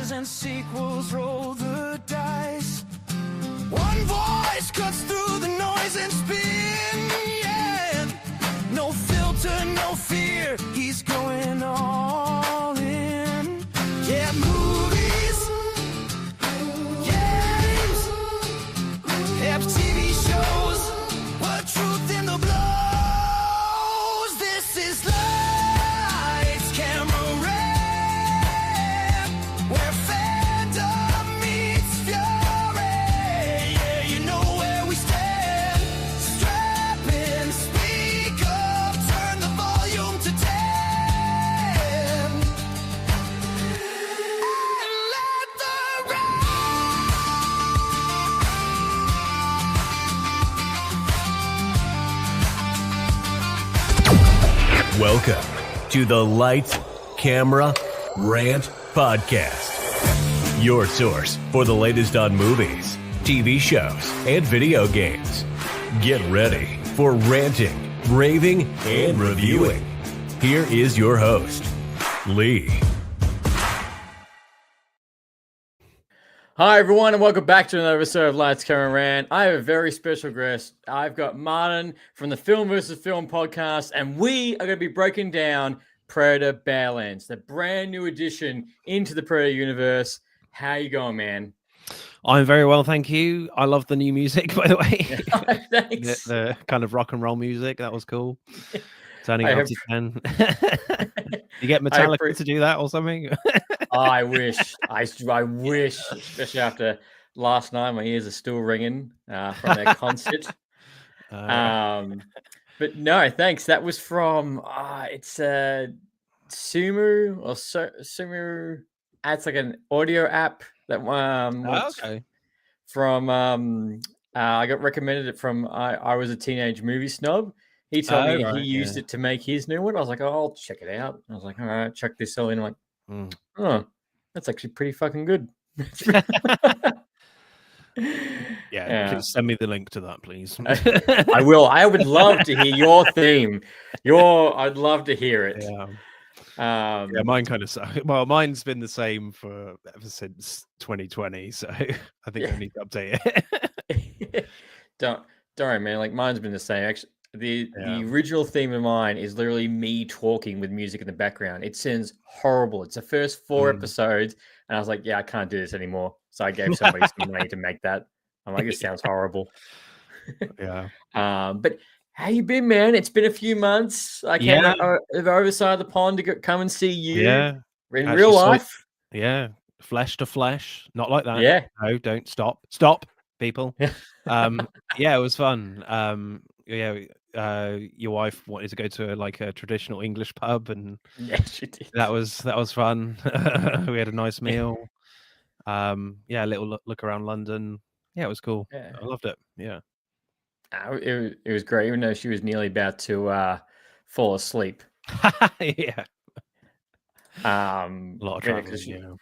trailers and sequels, roll the dice. One voice cuts through the noise and spin, yeah. No filter, no fear, he's going all in. Yeah, movies, games, TV shows, what truth in the blows. This is lights, camera, red, where fandom meets fury. Yeah, you know where we stand. Strap in, speak up, turn the volume to 10. And let the Welcome to the Lights, Camera, Rant Podcast. Your source for the latest on movies, TV shows, and video games. Get ready for ranting, raving, and reviewing. Here is your host, Lee. Hi, everyone, and welcome back to another episode of Lights, Camera, Rant. I have a very special guest. I've got Martin from the Film vs. Film podcast, and we are going to be breaking down Predator Badlands, the brand new addition into the Predator universe. How you going, man? I'm very well, thank you. I love the new music, by the way. Thanks. the kind of rock and roll music, that was cool. Turning it up to 10. You get Metallica to do that or something? I wish. I wish, especially after last night, my ears are still ringing from their concert. But no, thanks. That was from it's Sumu or Sumu. It's like an audio app that Okay. from I got recommended it from I was a teenage movie snob. He told me he used it to make his new one. I was like, oh, I'll check it out. I was like, all right, check this out. And I'm like, oh, that's actually pretty fucking good. Yeah, please send me the link to that, please. I will. I would love to hear your theme. I'd love to hear it. Yeah, mine kind of sucks. Well, mine's been the same ever since 2020, so I think I need to update it. Don't worry, man. Like mine's been the same. Actually, the original theme of mine is literally me talking with music in the background. It sounds horrible. It's the first 4 episodes, and I was like, yeah, I can't do this anymore. So I gave somebody some money to make that. I'm like, this sounds horrible. Yeah. But how you been, man? It's been a few months. I came over the other side of the pond to come and see you. Yeah. In real life. Yeah. Flesh to flesh. Not like that. Yeah. No, don't stop. Stop, people. Yeah, it was fun. Your wife wanted to go to a traditional English pub, and she did. that was fun. We had a nice meal. A little look around London. Yeah, it was cool. Yeah. I loved it. Yeah. It was great, even though she was nearly about to fall asleep. Yeah. A lot of traveling.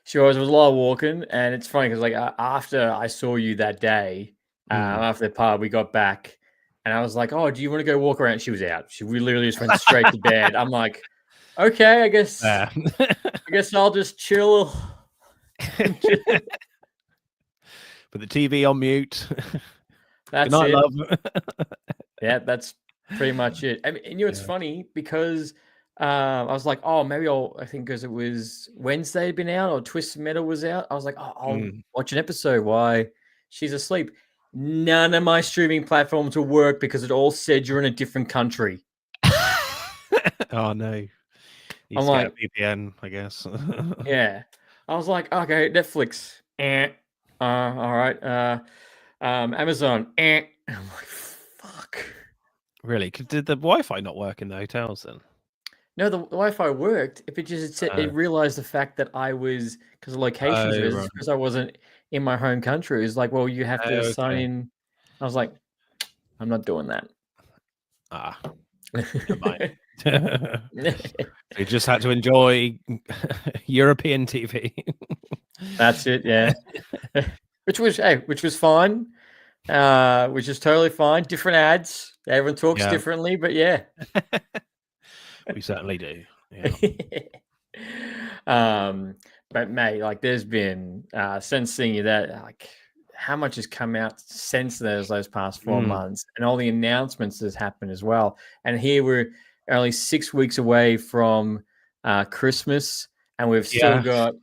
She always was a lot of walking, and it's funny because after I saw you that day, after the pub, we got back, and I was like, "Oh, do you want to go walk around?" She was out. She literally just went straight to bed. I'm like, "Okay, I guess I'll just chill." Put the TV on mute. That's Good night, it. love. Yeah, that's pretty much it. I mean, and it's funny because I was like, oh, maybe I think because it was Wednesday had been out or Twisted Metal was out. I was like, oh, I'll watch an episode while she's asleep. None of my streaming platforms will work because it all said you're in a different country. Oh, no. You I'm like, VPN, I guess. Yeah. I was like, okay, Netflix. All right. Amazon. I'm like, fuck. Really? Did the Wi-Fi not work in the hotels then? No, the Wi-Fi worked. If it realized the fact that I was, because the locations was because I wasn't in my home country. It was like, well, you have to sign in. I was like, I'm not doing that. Never mind. You just had to enjoy European TV. That's it, yeah. which was fine. Which is totally fine. Different ads. Everyone talks differently, but yeah. We certainly do. Yeah. but mate, like there's been since seeing you that, like how much has come out since those past 4 months, and all the announcements that's happened as well. And here we're only 6 weeks away from Christmas, and we've still got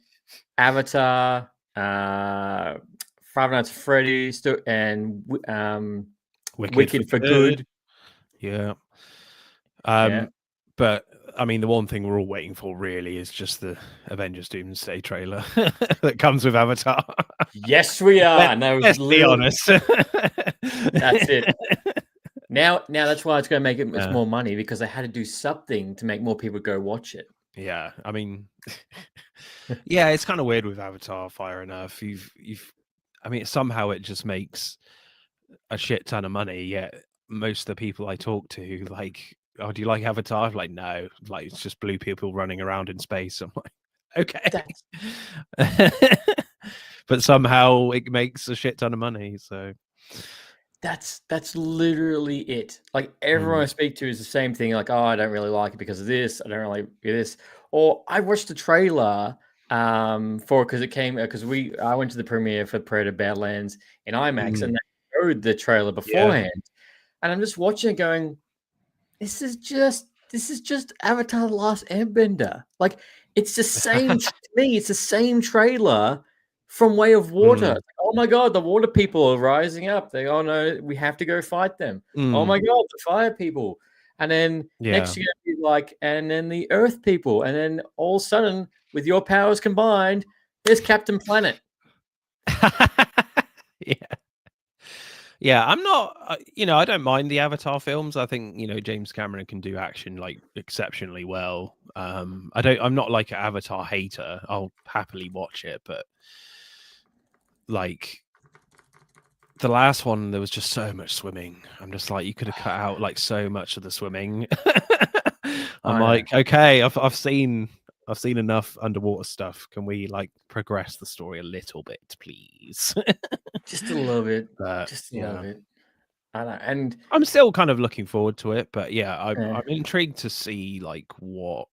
Avatar, Five Nights at Freddy's, and Wicked for Good. Yeah. But I mean, the one thing we're all waiting for really is just the Avengers Doomsday trailer that comes with Avatar. Yes, we are. Let's be honest. That's it. Now that's why it's going to make it more money, because they had to do something to make more people go watch it. Yeah, I mean, yeah, it's kind of weird with Avatar: Fire and Earth. I mean, somehow it just makes a shit ton of money. Yet most of the people I talk to, like, oh, do you like Avatar? I'm like, no, like it's just blue people running around in space. I'm like, okay, but somehow it makes a shit ton of money. So that's literally it. Like everyone I speak to is the same thing. Like, oh, I don't really like it because of this. I don't really do this. Or I watched the trailer because it came because I went to the premiere for Predator Badlands in IMAX, and they showed the trailer beforehand, and I'm just watching it going, this is just Avatar: The Last Airbender. Like it's the same to me. It's the same trailer from Way of Water. Oh my god, the water people are rising up. They no, we have to go fight them. Oh my god, the fire people. And then next year be like, and then the Earth people, and then all of a sudden, with your powers combined, there's Captain Planet. Yeah, I'm not, I don't mind the Avatar films. I think, James Cameron can do action like exceptionally well. I'm not like an Avatar hater. I'll happily watch it, but like the last one, there was just so much swimming. I'm just like, you could have cut out like so much of the swimming. I'm like, okay, I've seen enough underwater stuff. Can we like progress the story a little bit, please? Just a little bit. Just a little bit. I know. And I'm still kind of looking forward to it, but I'm intrigued to see like what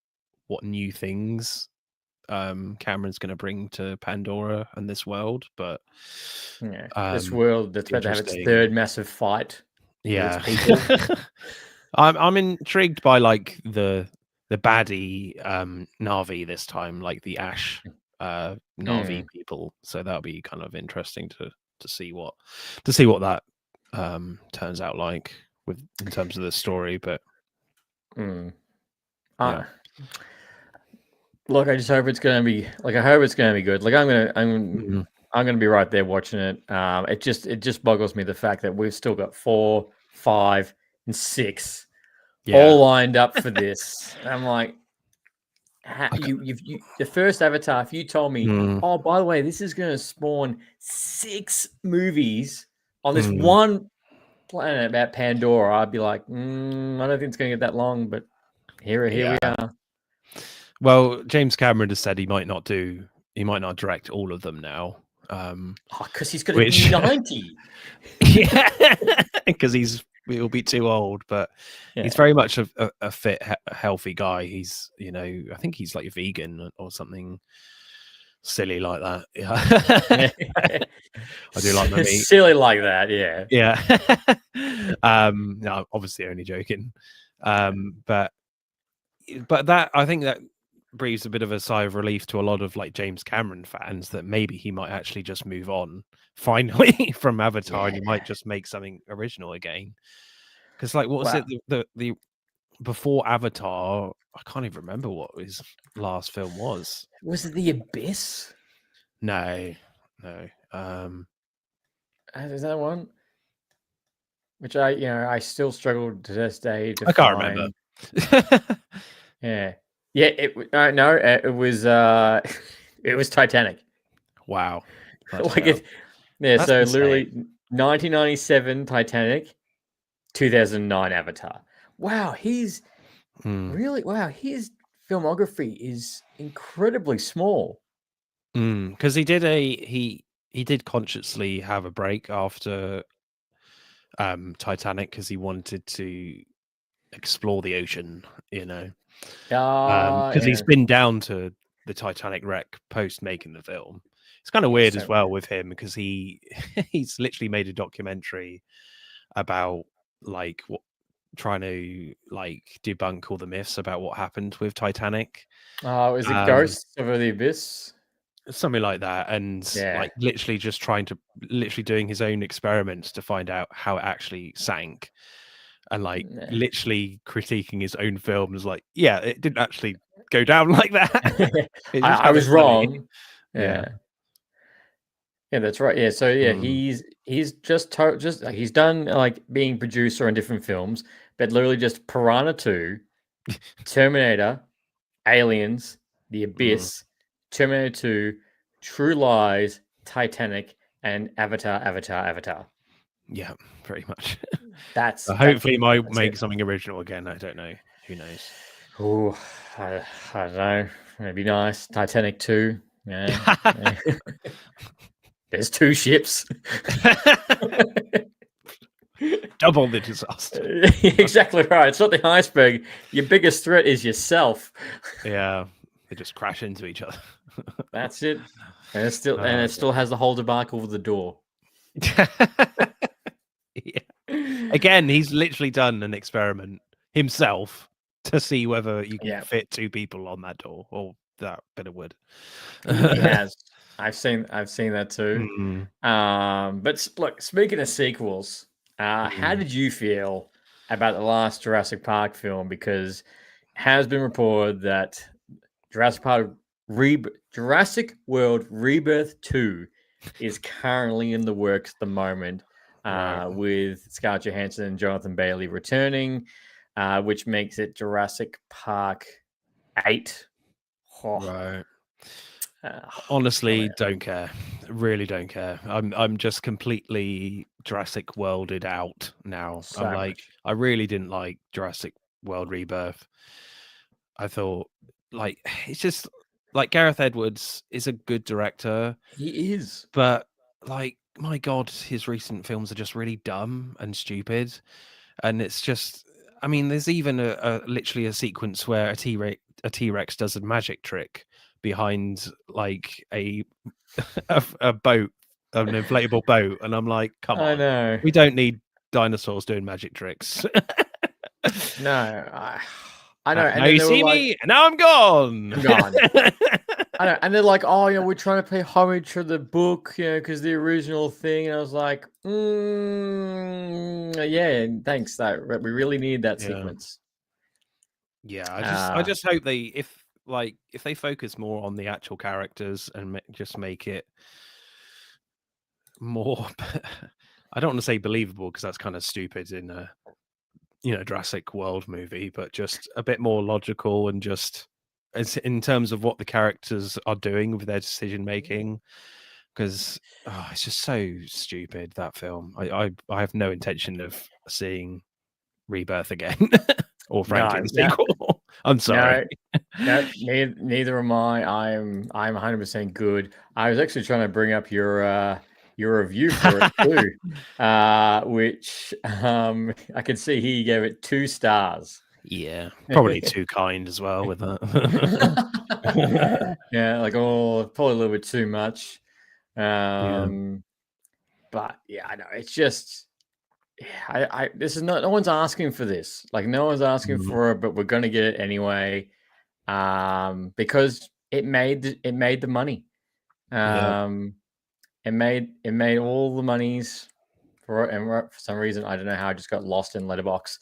new things Cameron's going to bring to Pandora and this world. But this world that's about to have its third massive fight. Yeah. I'm intrigued by like the baddie Na'vi this time, like the Ash Na'vi people. So that'll be kind of interesting to see what that turns out like in terms of the story. But look, I just hope it's going to be like, I hope it's going to be good. Like I'm going to be right there watching it. It just boggles me the fact that we've still got 4, 5, and 6 all lined up for this. I'm like, the first Avatar, if you told me, oh, by the way, this is going to spawn 6 movies on this one planet about Pandora, I'd be like, I don't think it's going to get that long, but here we are. Well, James Cameron has said he might not direct all of them now. Because he's going to be 90. Yeah, because he'll be too old, but he's very much a fit, healthy guy. He's, I think he's like vegan or something silly like that. Yeah. I do like my meat. Silly like that, yeah. Yeah. No, obviously only joking. But that, I think that breathes a bit of a sigh of relief to a lot of like James Cameron fans that maybe he might actually just move on finally from Avatar and he might just make something original again. Because like, what was it? The before Avatar, I can't even remember what his last film was. Was it The Abyss? No. Is that one? Which I still struggle to this day to I can't remember. Yeah. It was it was Titanic. Wow. Like it, That's so insane. Literally 1997 Titanic, 2009 Avatar. Wow, he's really his filmography is incredibly small. Because he did consciously have a break after Titanic because he wanted to explore the ocean, because he's been down to the Titanic wreck post making the film. It's kind of weird as well with him because he's literally made a documentary about like trying to like debunk all the myths about what happened with Titanic. Oh, is it Ghosts of the Abyss? Something like that, and like literally just doing his own experiments to find out how it actually sank, and like literally critiquing his own films. Like, yeah, it didn't actually go down like that. I was wrong. Yeah, that's right. Yeah, so he's just he's done like being producer on different films, but literally just Piranha 2, Terminator, Aliens, The Abyss, Terminator 2, True Lies, Titanic, and Avatar. Yeah, pretty much. That's hopefully might make something original again. I don't know. Who knows? Oh, I don't know. It'd be nice. Titanic 2. Yeah. There's 2 ships. Double the disaster. Exactly right. It's not the iceberg. Your biggest threat is yourself. Yeah, they just crash into each other. That's it. And it still has the whole debacle over the door. Again, he's literally done an experiment himself to see whether you can fit 2 people on that door or that bit of wood. He has. I've seen that too. But look, speaking of sequels, how did you feel about the last Jurassic Park film? Because it has been reported that Jurassic World Rebirth 2 is currently in the works at the moment, with Scarlett Johansson and Jonathan Bailey returning, which makes it Jurassic Park 8. Right. Honestly, don't care. Really don't care. I'm just completely Jurassic Worlded out now. I really didn't like Jurassic World Rebirth. I thought it's just like Gareth Edwards is a good director. He is. But like, my God, his recent films are just really dumb and stupid. And it's just, I mean, there's even literally a sequence where a T-Rex does a magic trick behind like a boat, an inflatable boat, and I'm like, come on, I know. We don't need dinosaurs doing magic tricks. No, I know. And now you see me, and now I'm gone. I know, and they're like, oh, we're trying to pay homage to the book, because the original thing. And I was like, yeah, thanks. That we really need that sequence. Yeah, I just hope if they focus more on the actual characters and just make it more, I don't want to say believable because that's kind of stupid in a Jurassic World movie, but just a bit more logical and just in terms of what the characters are doing with their decision making, because it's just so stupid, that film. I have no intention of seeing Rebirth again or frankly the sequel. I'm sorry. No, neither am I. I'm 100% good. I was actually trying to bring up your review for it too, which I can see he gave it 2 stars. Yeah, probably too kind as well with that. Yeah, probably a little bit too much. But yeah, I know it's just. This is no one's asking for this. Like, no one's asking for it, but we're gonna get it anyway, because it made the money. It made all the monies for it, and for some reason I don't know how I just got lost in Letterboxd.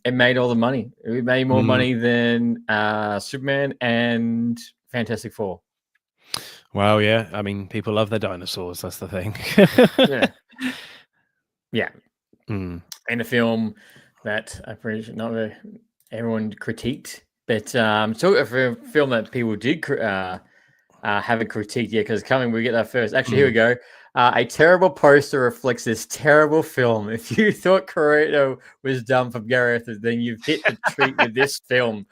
It made all the money. It made more money than Superman and Fantastic Four. Well, yeah. I mean, people love their dinosaurs. That's the thing. Yeah. In a film that I'm pretty sure not everyone critiqued, but so for a film that people did haven't critiqued yet, because we get that first. Actually, here we go. A terrible poster reflects this terrible film. If you thought Corretto was dumb from Gareth, then you've hit the treat with this film.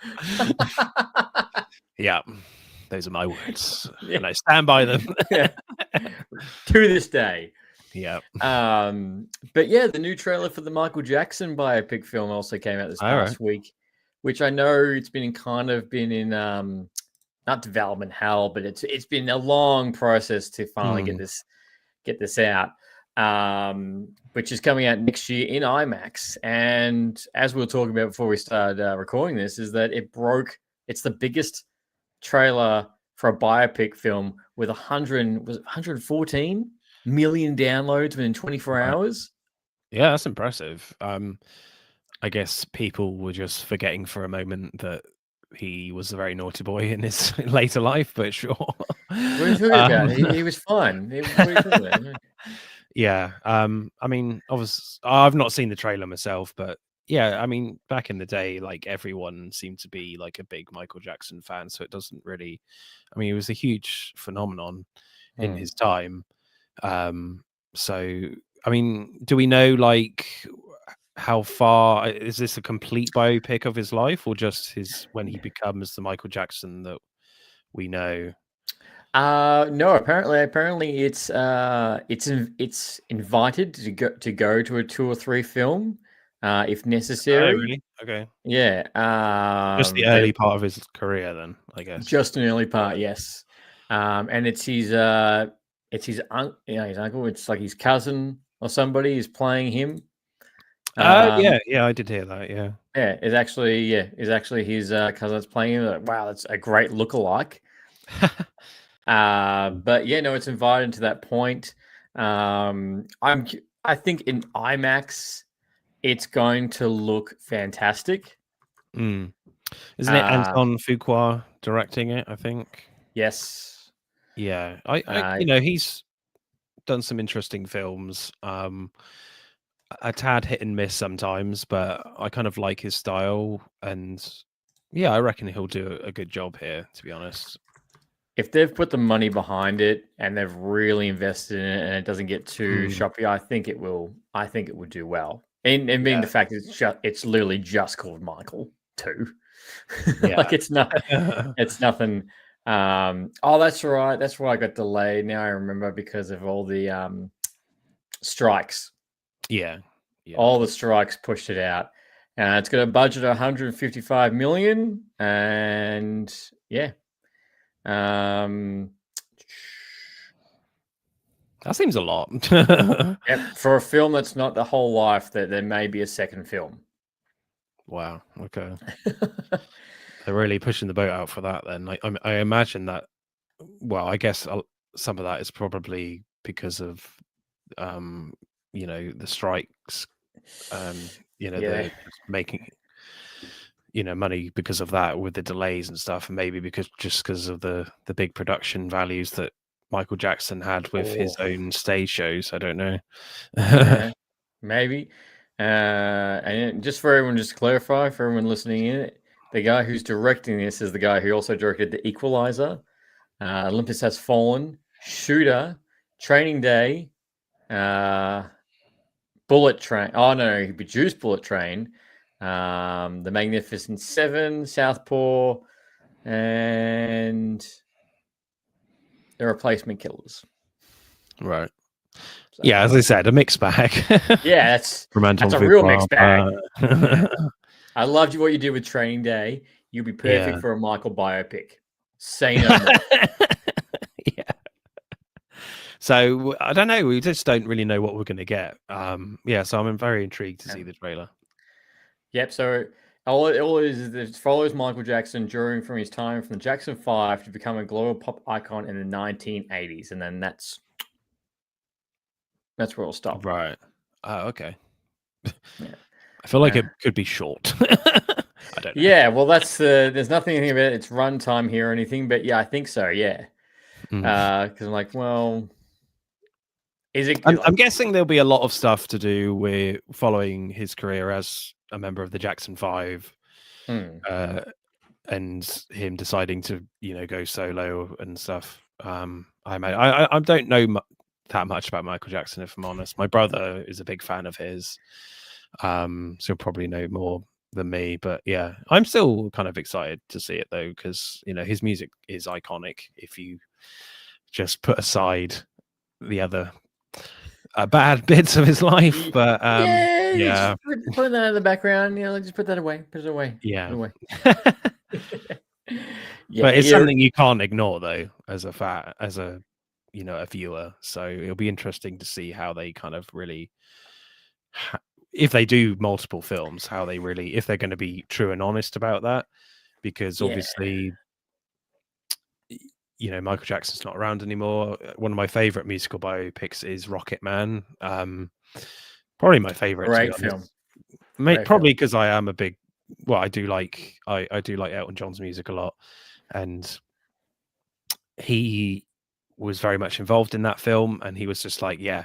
Yeah. Those are my words, and I stand by them to this day. Yeah. But yeah, the new trailer for the Michael Jackson biopic film also came out this past week, which I know it's been in not development hell, but it's been a long process to finally get this out. Which is coming out next year in IMAX. And as we were talking about before we started recording this, is that it's the biggest trailer for a biopic film with 114 million downloads within 24 hours. Yeah, that's impressive. I guess people were just forgetting for a moment that he was a very naughty boy in his later life, but sure. What are you talking about? He was fine. What are you talking about? Yeah. I mean, obviously, I've not seen the trailer myself, but yeah, I mean, back in the day, like everyone seemed to be like a big Michael Jackson fan, so it doesn't really. I mean, it was a huge phenomenon in his time. So, I mean, do we know like how far is this a complete biopic of his life, or just his when he becomes the Michael Jackson that we know? No, apparently it's invited to go to a 2 or 3 film if necessary. Oh, really? Okay. Yeah. Just the early part of his career, then, I guess. Just an early part, yes. And it's his uncle. It's like his cousin or somebody is playing him. Yeah, I did hear that. Yeah, it's actually his cousin that's playing him. Like, wow, that's a great lookalike. But yeah, no, it's invited to that point. I think in IMAX, it's going to look fantastic. Isn't it Anton Fuqua directing it? I think. Yes. Yeah, I he's done some interesting films. A tad hit and miss sometimes, but I kind of like his style, and yeah, I reckon he'll do a good job here. To be honest, if they've put the money behind it and they've really invested in it, and it doesn't get too shoppy, I think it will. I think it would do well. And being the fact it's literally just called Michael 2. Like it's not. It's nothing. Oh, that's right. That's why I got delayed. Now I remember, because of all the strikes. Yeah. All the strikes pushed it out. It's got a budget of 155 million, and yeah. That seems a lot. For a film that's not the whole life, that there may be a second film. Wow. Okay. They're really pushing the boat out for that then. I imagine that, well, I guess some of that is probably because of the strikes, they're making money because of that, with the delays and stuff, and maybe because of the big production values that Michael Jackson had with his own stage shows. I don't know. Maybe. And just for everyone, just to clarify for everyone listening in, the guy who's directing this is the guy who also directed The Equalizer, Olympus Has Fallen, Shooter, Training Day, Bullet Train. Oh no, he produced Bullet Train, The Magnificent Seven, Southpaw, and The Replacement Killers. Right. So, yeah, as I said, a mixed bag. Yeah, that's a real mixed bag. I loved what you did with Training Day. You'll be perfect for a Michael biopic. Say no more. Yeah. So I don't know. We just don't really know what we're going to get. So I'm very intrigued to see the trailer. Yep. So all it is it follows Michael Jackson from his time from the Jackson 5 to become a global pop icon in the 1980s, and then that's where it'll stop. Right. Okay. Yeah. I feel like it could be short. I don't know. Yeah. Well, there's nothing about its runtime here or anything, but yeah, I think so. Yeah. Because I'm like, well. I'm guessing there'll be a lot of stuff to do with following his career as a member of the Jackson 5, and him deciding to, go solo and stuff. I don't know that much about Michael Jackson, if I'm honest. My brother is a big fan of his, so he'll probably know more than me. But yeah, I'm still kind of excited to see it though, because his music is iconic. If you just put aside the other bad bits of his life, but yeah, just put that in the background. Just put that away. Put it away. Yeah. Put it away. But it's something you can't ignore though, as a a viewer. So it'll be interesting to see how they kind of really, if they do multiple films, how they really, if they're going to be true and honest about that, because obviously, Michael Jackson's not around anymore. One of my favorite musical biopics is Rocket Man. Probably my favorite. Great film. Probably because I am a big. Well, I do like Elton John's music a lot, and he was very much involved in that film, and he was just like, yeah,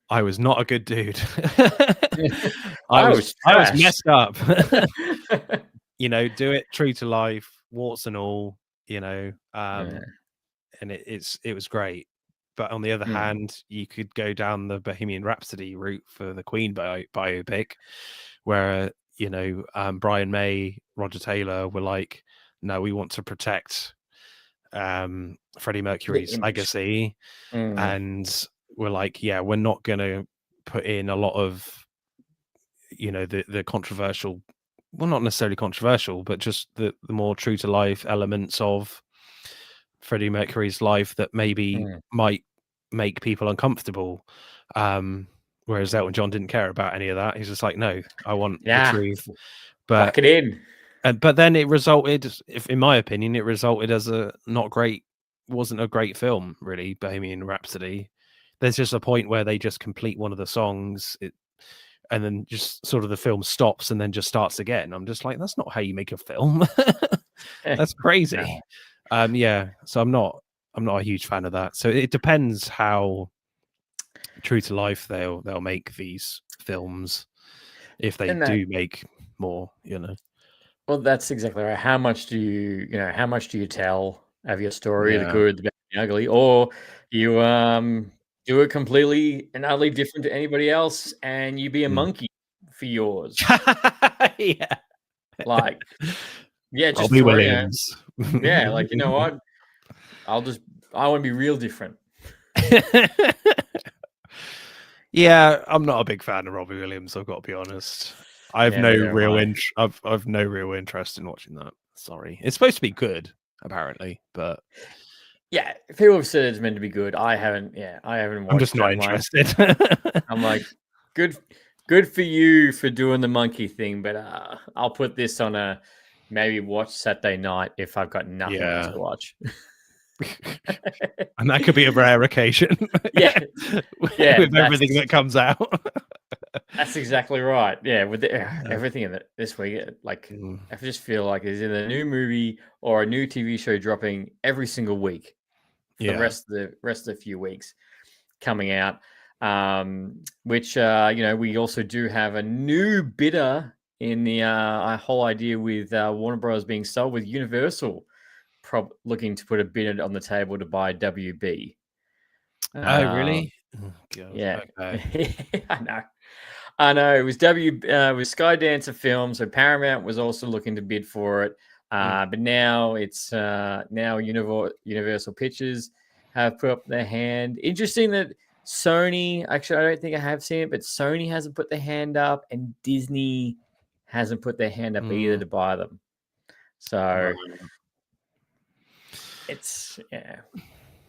I was not a good dude. I was messed up. Do it true to life, warts and all, and it was great. But on the other hand, you could go down the Bohemian Rhapsody route for the Queen biopic, where Brian May, Roger Taylor were like, no, we want to protect Freddie Mercury's legacy, and we're like, yeah, we're not going to put in a lot of the controversial, well, not necessarily controversial, but just the more true to life elements of Freddie Mercury's life that maybe might make people uncomfortable. Whereas Elton John didn't care about any of that. He's just like, no, I want the truth. But back it in. But then it resulted, in my opinion, as wasn't a great film, really, Bohemian Rhapsody. There's just a point where they just complete one of the songs, and then just sort of the film stops and then just starts again. I'm just like, that's not how you make a film. That's crazy. So I'm not a huge fan of that. So it depends how true to life they'll make these films, if they do make more, Well, that's exactly right. How much do you tell of your story, the good, the bad, the ugly, or you do it completely and utterly different to anybody else, and you be a monkey for yours? Yeah. Like, yeah, just Robbie Williams. Yeah, like, you know what? I want to be real different. Yeah, I'm not a big fan of Robbie Williams, I've got to be honest. I've no real interest in watching that. Sorry. It's supposed to be good, apparently, but yeah, people have said it's meant to be good. I haven't watched. I'm just not interested. I'm like, good for you for doing the monkey thing, but I'll put this on a maybe watch Saturday night if I've got nothing else to watch. And that could be a rare occasion. Yeah. With everything that comes out. That's exactly right. Yeah, with everything in it this week, like I just feel like there's either a new movie or a new TV show dropping every single week. The rest of the few weeks coming out, which we also do have a new bidder in the whole idea with Warner Bros. Being sold, with Universal looking to put a bid on the table to buy WB. Oh, really? Oh, God. Yeah. Okay. I know. It was Skydancer Films, so Paramount was also looking to bid for it. But now it's now Universal Pictures have put up their hand. Interesting that Sony, actually, I don't think I have seen it, but Sony hasn't put their hand up, and Disney hasn't put their hand up either to buy them. So it's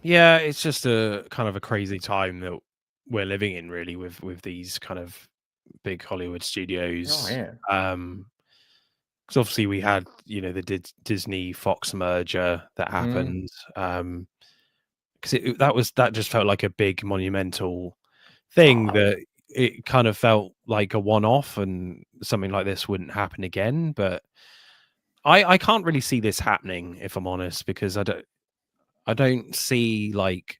it's just a kind of a crazy time that we're living in, really, with these kind of big Hollywood studios. Oh yeah. Because obviously we had the Disney Fox merger that happened. Because that just felt like a big monumental thing that it kind of felt like a one-off, and something like this wouldn't happen again. But I can't really see this happening, if I'm honest, because I don't see like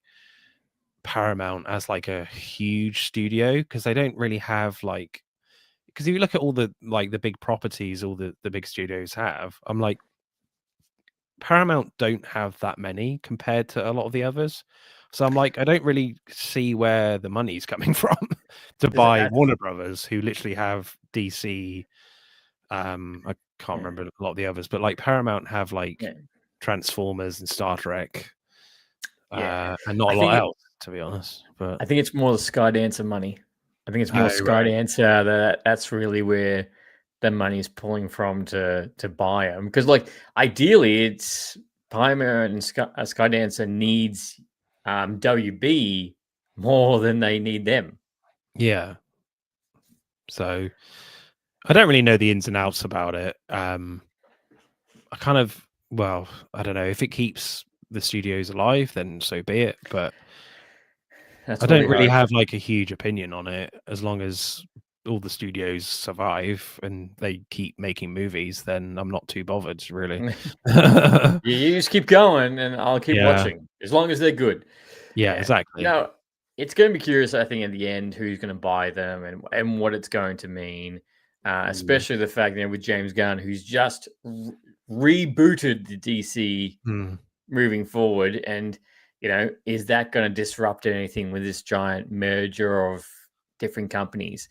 Paramount as like a huge studio, because they don't really have like, because if you look at all the big properties all the big studios have, I'm like, Paramount don't have that many compared to a lot of the others. So I'm like, I don't really see where the money's coming from to buy Warner Brothers, who literally have DC. I can't remember a lot of the others, but like Paramount have like Transformers and Star Trek, and not a lot else. to be honest. But I think it's more the Skydancer money. I think it's more Oh, right. Skydancer that's really where the money's pulling from to buy them. Because like ideally, it's Pimer and Skydancer needs WB more than they need them. Yeah. So I don't really know the ins and outs about it. I kind of, well, I don't know if it keeps the studios alive, then so be it. But That's I what we don't really hope. have like a huge opinion on it. As long as all the studios survive and they keep making movies, then I'm not too bothered, really. You just keep going, and I'll keep Yeah. watching as long as they're good. Yeah, exactly. No, it's going to be curious, I think, in the end, who's going to buy them and what it's going to mean. Especially the fact that with James Gunn, who's just rebooted the DC Mm. moving forward, and is that going to disrupt anything with this giant merger of different companies?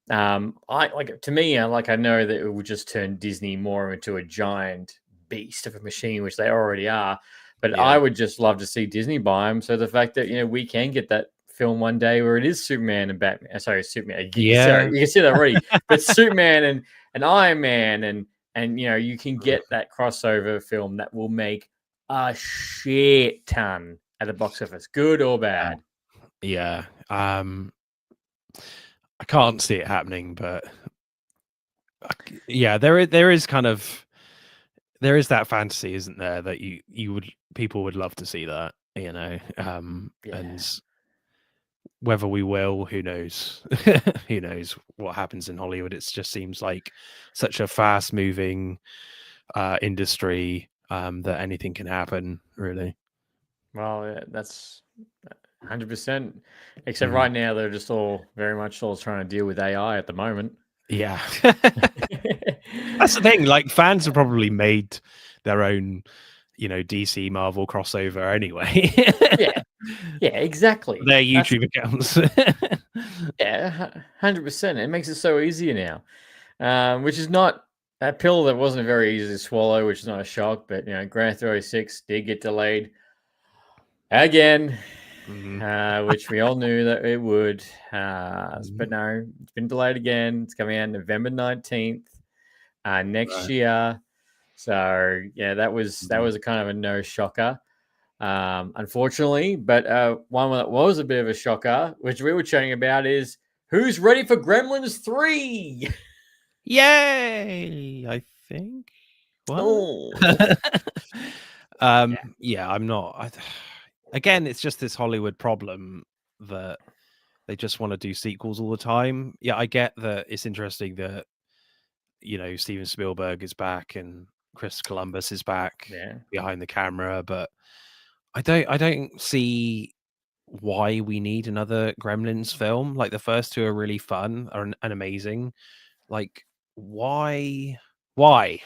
I like to me, I know that it will just turn Disney more into a giant beast of a machine, which they already are. But I Yeah. would just love to see Disney buy them. So the fact that we can get that film one day where it is Superman and Batman. Sorry, Superman. Yeah. You can see that already. But Superman and Iron Man and you can get that crossover film that will make a shit ton at the box office, good or bad. Yeah. I can't see it happening, but yeah, there is kind of that fantasy, isn't there, that people would love to see that, and whether we will, who knows? Who knows what happens in Hollywood? It just seems like such a fast moving industry that anything can happen, really. Well, that's 100%. Except right now, they're just all very much all trying to deal with AI at the moment. Yeah. That's the thing. Like, fans have probably made their own, DC Marvel crossover anyway. Yeah, exactly. Their YouTube accounts. Yeah, 100%. It makes it so easier now, which is not a pill that wasn't very easy to swallow, which is not a shock. But Grand Theft Auto 6 did get delayed again, which we all knew that it would. But no, it's been delayed again. It's coming out November 19th next year. So yeah, that was a kind of a no shocker, unfortunately. But one that was a bit of a shocker, which we were chatting about, is who's ready for Gremlins 3? Yay! I think. What? Oh. Yeah, I'm not. Again, it's just this Hollywood problem that they just want to do sequels all the time. Yeah, I get that it's interesting that Steven Spielberg is back and Chris Columbus is back behind the camera, but I don't see why we need another Gremlins film. Like, the first two are really fun and amazing. Like, why? I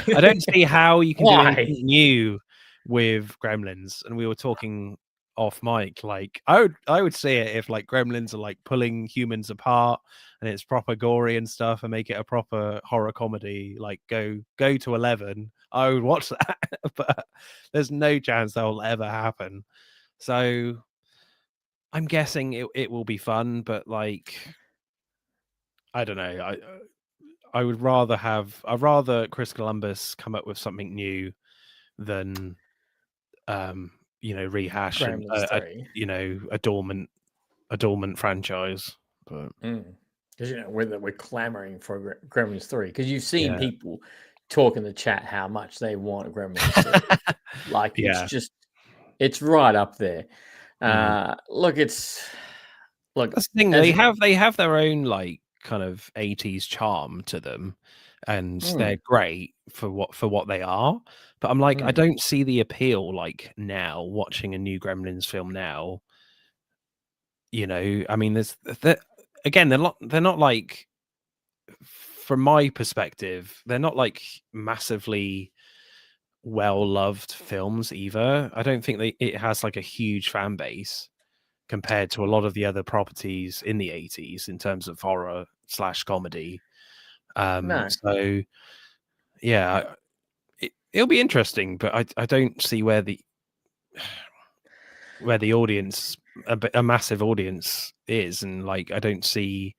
don't see how you can do anything new with Gremlins. And we were talking off mic, like I would see it if like Gremlins are like pulling humans apart and it's proper gory and stuff, and make it a proper horror comedy, like go to 11. I would watch that. But there's no chance that will ever happen. So I'm guessing it will be fun, but like, I don't know. I'd rather Chris Columbus come up with something new than rehash a dormant franchise. But because we're clamoring for Gremlins 3, because you've seen people talk in the chat how much they want Gremlins 3. Like, it's right up there. Look, that's the thing. They have their own like kind of 80s charm to them, and they're great for what they are. But I'm like, I don't see the appeal like now watching a new Gremlins film now. I mean, again, they're not like, from my perspective, they're not like massively well loved films either. I don't think it has like a huge fan base compared to a lot of the other properties in the 80s in terms of horror / comedy. So yeah, it'll be interesting, but I don't see where where the audience, a massive audience is, and like I don't see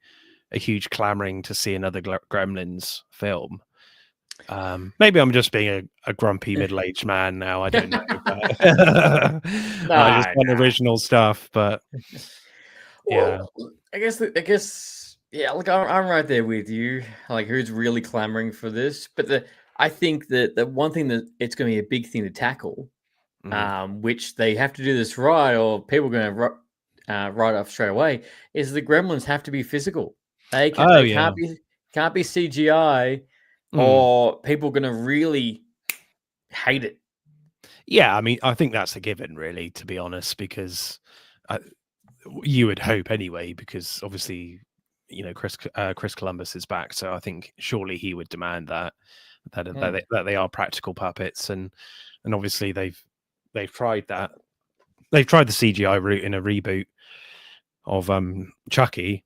a huge clamoring to see another Gremlins film. Maybe I'm just being a grumpy middle-aged man now. I don't know. But I just want original stuff. But yeah, I guess, yeah. Look, I'm right there with you. Like, who's really clamoring for this? But I think that the one thing that it's going to be a big thing to tackle, which they have to do this right, or people are going to write off straight away, is the Gremlins have to be physical. They can't be CGI, or people are going to really hate it. Yeah, I mean, I think that's a given, really, to be honest, because you would hope anyway, because obviously, you know, Chris Columbus is back, so I think surely he would demand that they are practical puppets, and obviously they've tried that. They've tried the CGI route in a reboot of Chucky.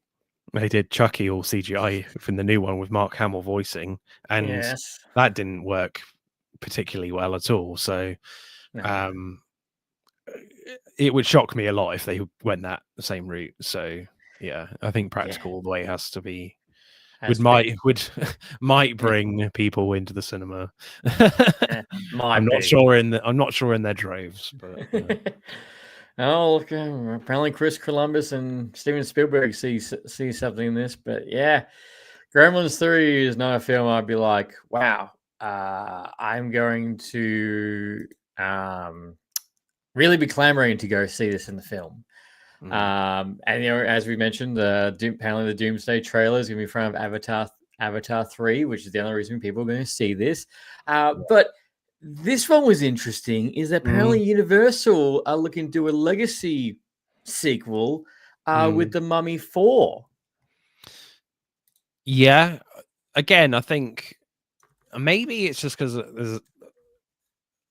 They did Chucky all CGI from the new one with Mark Hamill voicing, and that didn't work particularly well at all. So it would shock me a lot if they went that same route. So yeah, I think practical all the way has to be. Might bring people into the cinema. I'm not sure in their droves, but. Oh, look, apparently Chris Columbus and Steven Spielberg see something in this, but yeah, Gremlins 3 is not a film I'd be like, wow, I'm going to really be clamoring to go see this in the film. And you know, as we mentioned, apparently the Doomsday trailer is going to be in front of Avatar 3, which is the only reason people are going to see this. But this one was interesting, is that apparently Universal are looking to do a legacy sequel with The Mummy 4. Yeah. Again, I think maybe it's just because there's,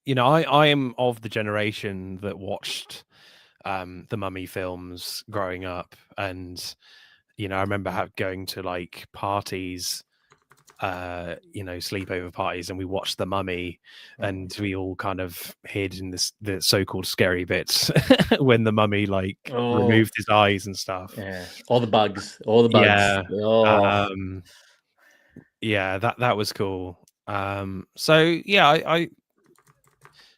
you know, I am of the generation that watched the Mummy films growing up, and you know, I remember going to like parties, you know, sleepover parties, and we watched The Mummy, and we all kind of hid in the so-called scary bits when the mummy like removed his eyes and stuff. Yeah, all the bugs. Yeah, that was cool. So yeah, I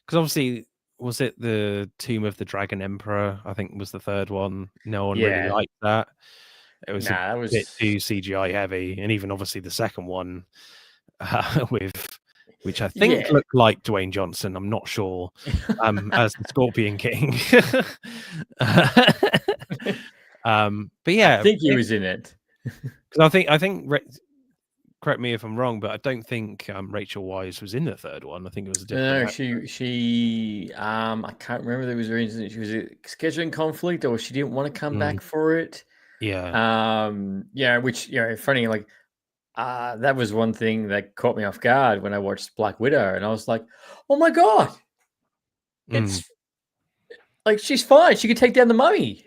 because obviously, was it the Tomb of the Dragon Emperor? I think was the third one. No one really liked that. It was a bit too CGI heavy, and even obviously the second one which I think looked like Dwayne Johnson. I'm not sure, as the Scorpion King. But yeah, I think he was in it because I think. Correct me if I'm wrong, but I don't think Rachel Weisz was in the third one. I think it was a different. No, she I can't remember. There was a reason she was a scheduling conflict, or she didn't want to come back for it. Yeah. Yeah, which, you know, funny, like that was one thing that caught me off guard when I watched Black Widow, and I was like, oh my god, it's like she's fine. She could take down the Mummy.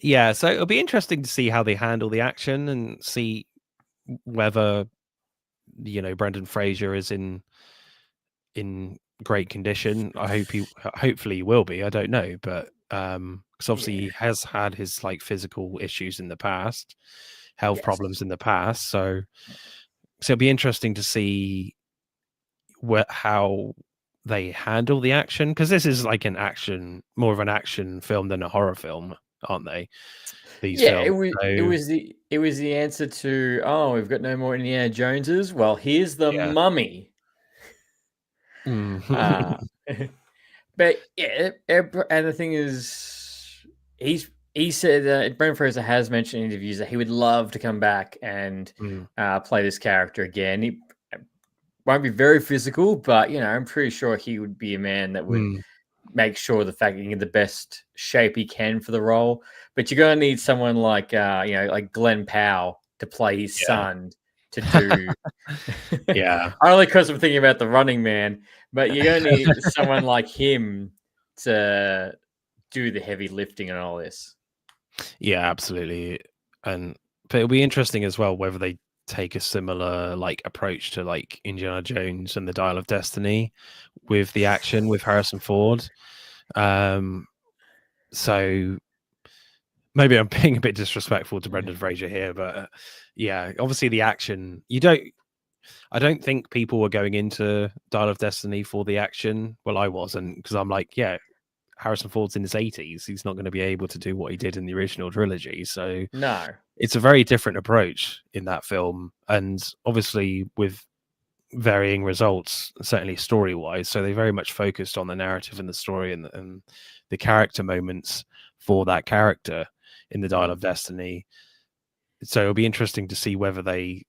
Yeah, so it'll be interesting to see how they handle the action and see whether, you know, Brendan Fraser is in great condition. Hopefully he will be. I don't know, but because obviously he has had his like physical issues in the past, health problems in the past, so it'll be interesting to see how they handle the action, because this is like more of an action film than a horror film, aren't they? These films. It was the answer to, we've got no more Indiana Joneses. Well, here's the Mummy. But yeah, and the thing is, he said Brendan Fraser has mentioned in interviews that he would love to come back and play this character again. He won't be very physical, but you know, I'm pretty sure he would be a man that would make sure the fact that you get the best shape he can for the role. But you're gonna need someone like you know, like Glenn Powell to play his son to do. Only because I'm thinking about The Running Man, but you're gonna need someone like him to do the heavy lifting and all this. Yeah, absolutely. But it'll be interesting as well whether they take a similar like approach to like Indiana Jones and the Dial of Destiny with the action with Harrison Ford. So maybe I'm being a bit disrespectful to Brendan Fraser here, but yeah, obviously the action, I don't think people were going into Dial of Destiny for the action. Well, I wasn't, because I'm like, yeah, Harrison Ford's in his 80s. He's not going to be able to do what he did in the original trilogy. So No. it's a very different approach in that film. And obviously with varying results, certainly story-wise. So they very much focused on the narrative and the story and the character moments for that character in the Dial of Destiny. So it'll be interesting to see whether they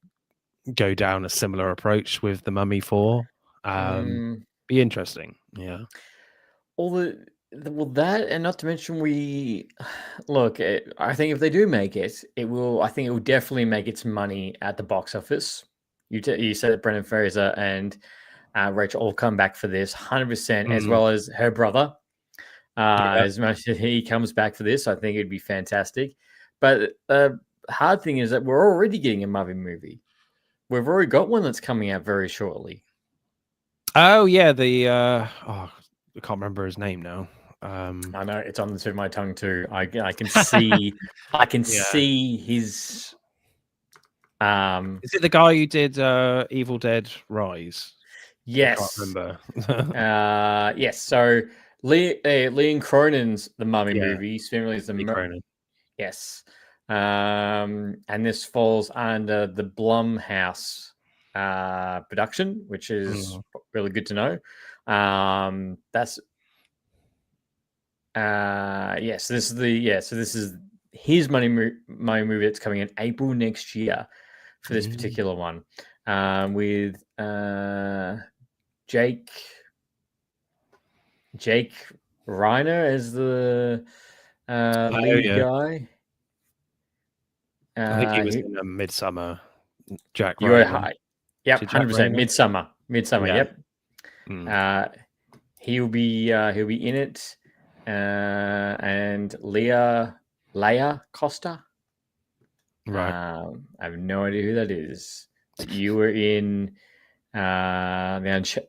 go down a similar approach with the Mummy 4. Be interesting. Yeah. All well, that, and not to mention look, I think if they do make it, I think it will definitely make its money at the box office. You said that Brendan Fraser and Rachel all come back for this 100%, as well as her brother. As much as he comes back for this, I think it'd be fantastic. But the hard thing is that we're already getting a Mummy movie. We've already got one that's coming out very shortly. Oh yeah, I can't remember his name now. I know it's on the tip of my tongue too. I can see I can see his. Is it the guy who did Evil Dead Rise? Yes. I can't remember. Yes. So Leon Cronin's The Mummy movie. Similarly, is the Cronin. Yes. And this falls under the Blumhouse production, which is really good to know. That's so this is his Mummy movie that's coming in April next year for this particular one, with Jake Reiner as the lead guy. I think he was in Midsummer. Jack You are Ryan. high. Yep, 100%. Midsummer. Yeah. Yep. He'll be in it, and Leia Costa. Right. I have no idea who that is. But you were in the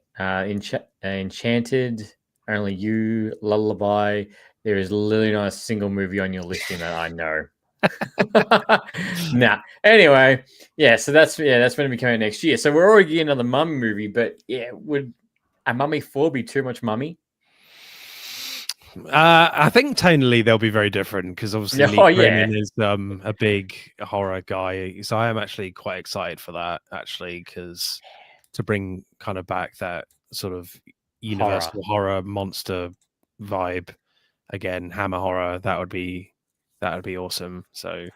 Enchanted, Only You, Lullaby. There is literally not a single movie on your listing that I know. Nah. Anyway, so that's going to be coming next year. So we're already getting another Mummy movie, but would a Mummy 4 be too much Mummy? I think tonally they'll be very different because obviously Lee Cronin is a big horror guy, so I am actually quite excited for that because to bring kind of back that sort of universal horror monster vibe again, Hammer horror, that would be awesome. So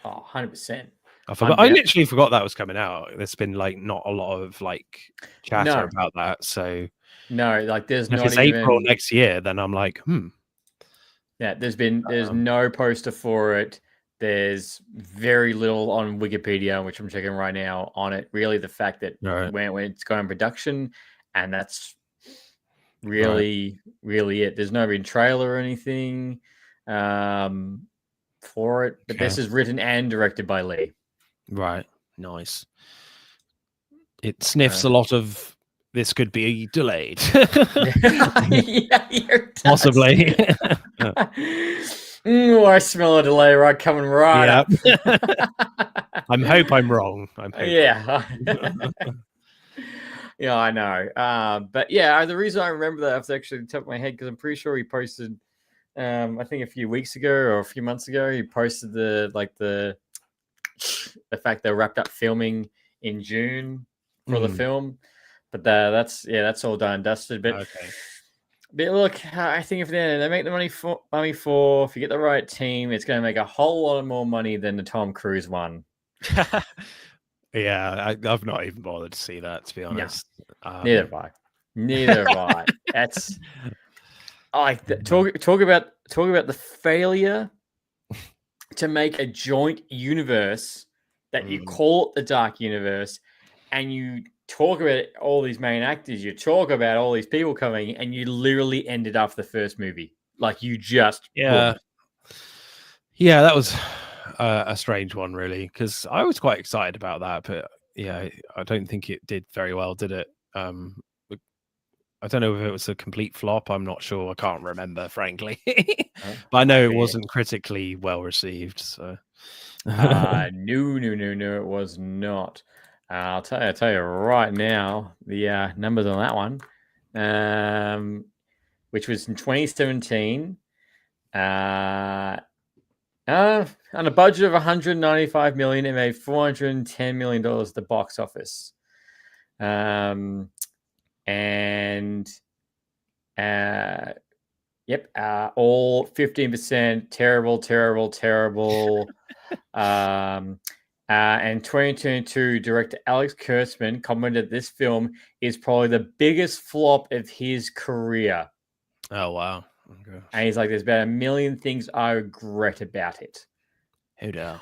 100%. I literally forgot that was coming out. There's been like not a lot of like chatter about that. So no, like there's if it's April next year, then I'm like, Yeah, there's no poster for it. There's very little on Wikipedia, which I'm checking right now on it. Really, the fact that when it's going in production, and that's really it. There's no trailer or anything for it, but this is written and directed by Lee. Right, nice. It sniffs a lot of this could be delayed. Possibly. I smell a delay coming right up. I hope I'm wrong. Yeah, I know. But the reason I remember that off actually the top of my head, because I'm pretty sure he posted, I think a few weeks ago or a few months ago, he posted the fact they wrapped up filming in June for the film. But that's all done and dusted. But but look, I think if they make the Mummy 4, if you get the right team, it's going to make a whole lot more money than the Tom Cruise one. I've not even bothered to see that, to be honest. Neither have I. That's talk about the failure to make a joint universe that you call it the Dark Universe, and you talk about all these main actors, you talk about all these people coming, and you literally ended up the first movie. Like you just that was a strange one, really, because I was quite excited about that, but yeah, I don't think it did very well, did it? I don't know if it was a complete flop. I'm not sure. I can't remember, frankly. But I know it wasn't critically well received. So, no, it was not. I'll tell you right now the numbers on that one, which was in 2017. On a budget of 195 million, it made 410 million dollars at the box office. And yep, all 15% terrible. And 2022 director Alex Kurtzman commented this film is probably the biggest flop of his career. oh wow. Okay. And he's like, there's about 1 million things I regret about it. Who knows?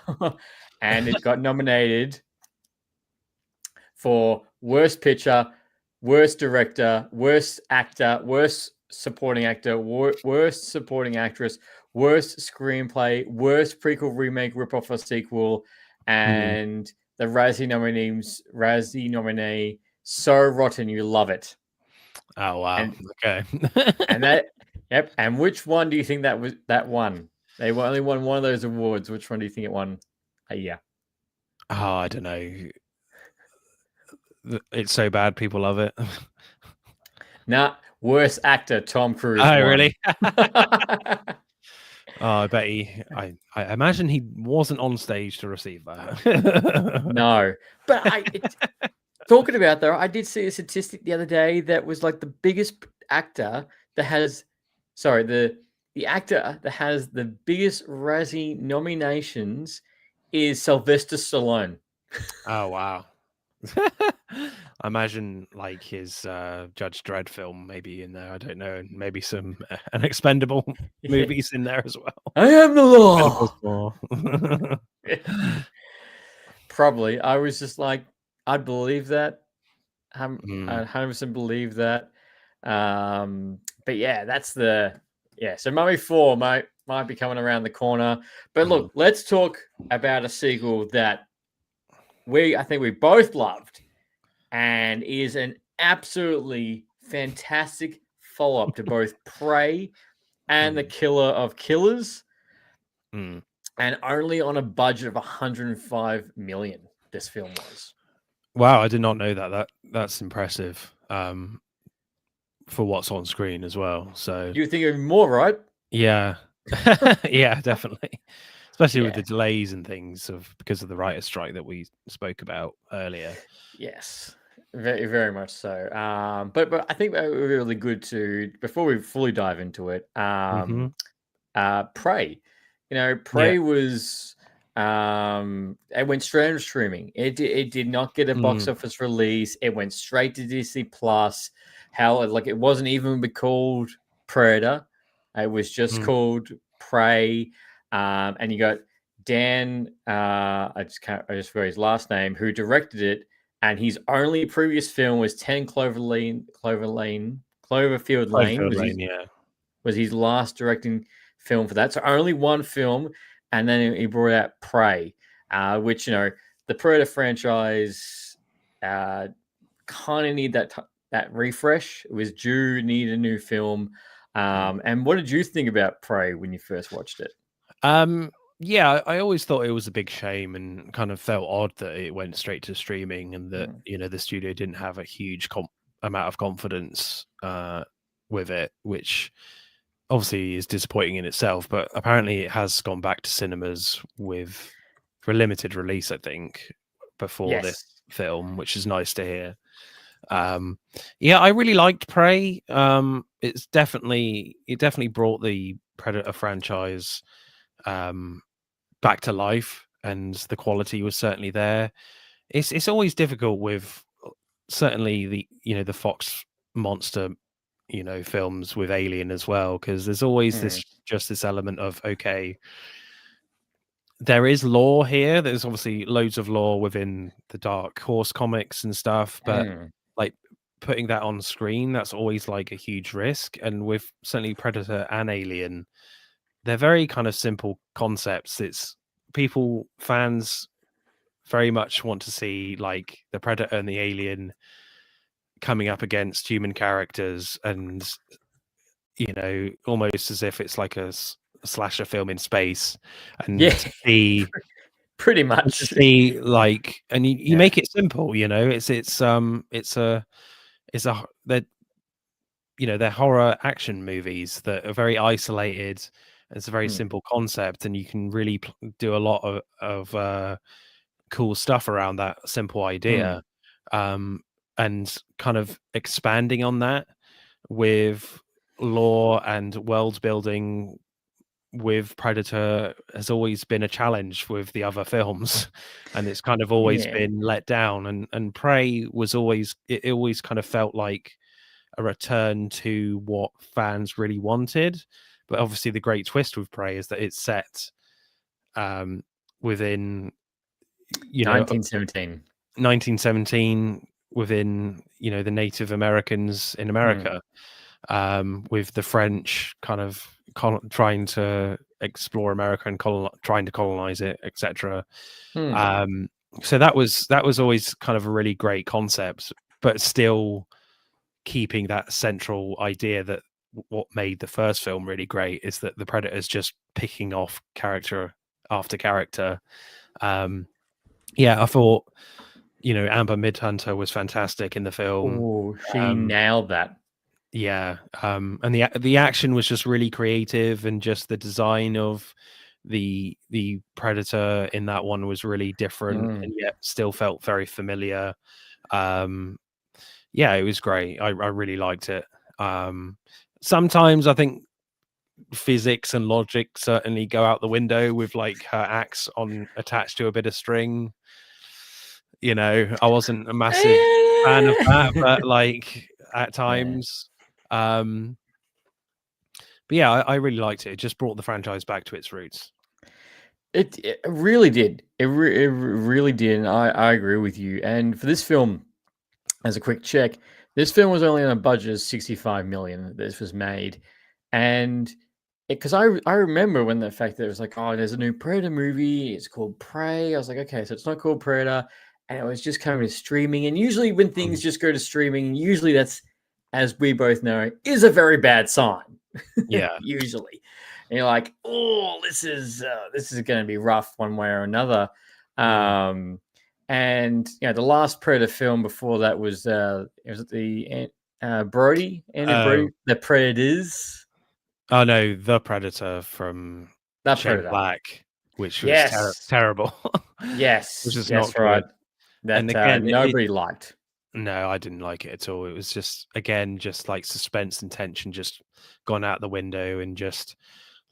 And it got nominated for worst picture, worst director, worst actor, worst supporting actor, worst supporting actress, worst screenplay, worst prequel, remake, ripoff, or sequel, and the Razzie nominee, So Rotten You Love It. Oh wow. Okay. And that, yep. And which one do you think that won? They only won one of those awards. Which one do you think it won? Yeah. Oh, I don't know. It's so bad, people love it. Nah, worst actor, Tom Cruise. Oh, won. really? I bet I imagine he wasn't on stage to receive that. No, but talking about though, I did see a statistic the other day that was like the biggest actor that has, the actor that has the biggest Razzie nominations is Sylvester Stallone. Oh wow. I imagine like his Judge Dredd film maybe in there. I don't know, and maybe some an Expendable movies in there as well. I am the law. Probably. I was just like, I'd believe that. I 100% believe that. But yeah, that's so Mummy 4 might be coming around the corner. But look, let's talk about a sequel that I think we both loved, and is an absolutely fantastic follow-up to both Prey and The Killer of Killers, and only on a budget of 105 million. This film was. Wow, I did not know that. That's impressive. For what's on screen as well. So you think even more, right? Yeah, yeah, definitely. Especially with the delays and things because of the writer's strike that we spoke about earlier. Yes, very, very much so. But I think that would be really good to, before we fully dive into it, Prey. Prey was it went straight into streaming. It did not get a box office release. It went straight to Disney Plus. It wasn't even called Predator. It was just called Prey. And you got Dan, I just forgot his last name, who directed it, and his only previous film was 10 Cloverfield Lane was his last directing film for that. So only one film, and then he brought out Prey, which, the Predator franchise kind of need that refresh. It was need a new film. And what did you think about Prey when you first watched it? Yeah, I always thought it was a big shame and kind of felt odd that it went straight to streaming, and that the studio didn't have a huge amount of confidence with it, which obviously is disappointing in itself. But apparently, it has gone back to cinemas for a limited release, I think, before this film, which is nice to hear. I really liked Prey. It definitely brought the Predator franchise back to life, and the quality was certainly there. It's always difficult with certainly the Fox monster films with Alien as well, because there's always this element of, okay, there is lore here. There's obviously loads of lore within the Dark Horse comics and stuff, but like putting that on screen, that's always like a huge risk. And with certainly Predator and Alien, they're very kind of simple concepts. It's fans very much want to see like the Predator and the Alien coming up against human characters, and almost as if it's like a slasher film in space, and Yeah, to see pretty much. like, and you make it simple, they're horror action movies that are very isolated. It's a very simple concept, and you can really do a lot of cool stuff around that simple idea, and kind of expanding on that with lore and world building with Predator has always been a challenge with the other films, and it's kind of always been let down. And Prey was always kind of felt like a return to what fans really wanted. But obviously the great twist with Prey is that it's set within 1917 within the Native Americans in America, with the French kind of trying to explore America and trying to colonize it, etc. So that was always kind of a really great concept, but still keeping that central idea that what made the first film really great is that the Predator's just picking off character after character. I thought Amber Midhunter was fantastic in the film. Oh, she nailed that. Yeah, and the action was just really creative, and just the design of the Predator in that one was really different, and yet still felt very familiar. It was great. I really liked it. Sometimes I think physics and logic certainly go out the window with like her axe attached to a bit of string. I wasn't a massive fan of that, but like at times. But yeah, I really liked it. It just brought the franchise back to its roots. It really did. It really did. And I agree with you. And for this film, as a quick check, this film was only on a budget of 65 million. This was made, and because I remember when the fact that it was like, oh, there's a new Predator movie. It's called Prey. I was like, okay, so it's not called Predator, and it was just coming to streaming. And usually when things just go to streaming, usually that's, as we both know, is a very bad sign. Yeah, usually. And you're like, oh, this is going to be rough one way or another. And the last Predator film before that was the Brody, The Predators. Oh no, The Predator from Shane Black, which was terrible. Yes, which is not right. That and again, nobody liked. No, I didn't like it at all. It was just like suspense and tension just gone out the window, and just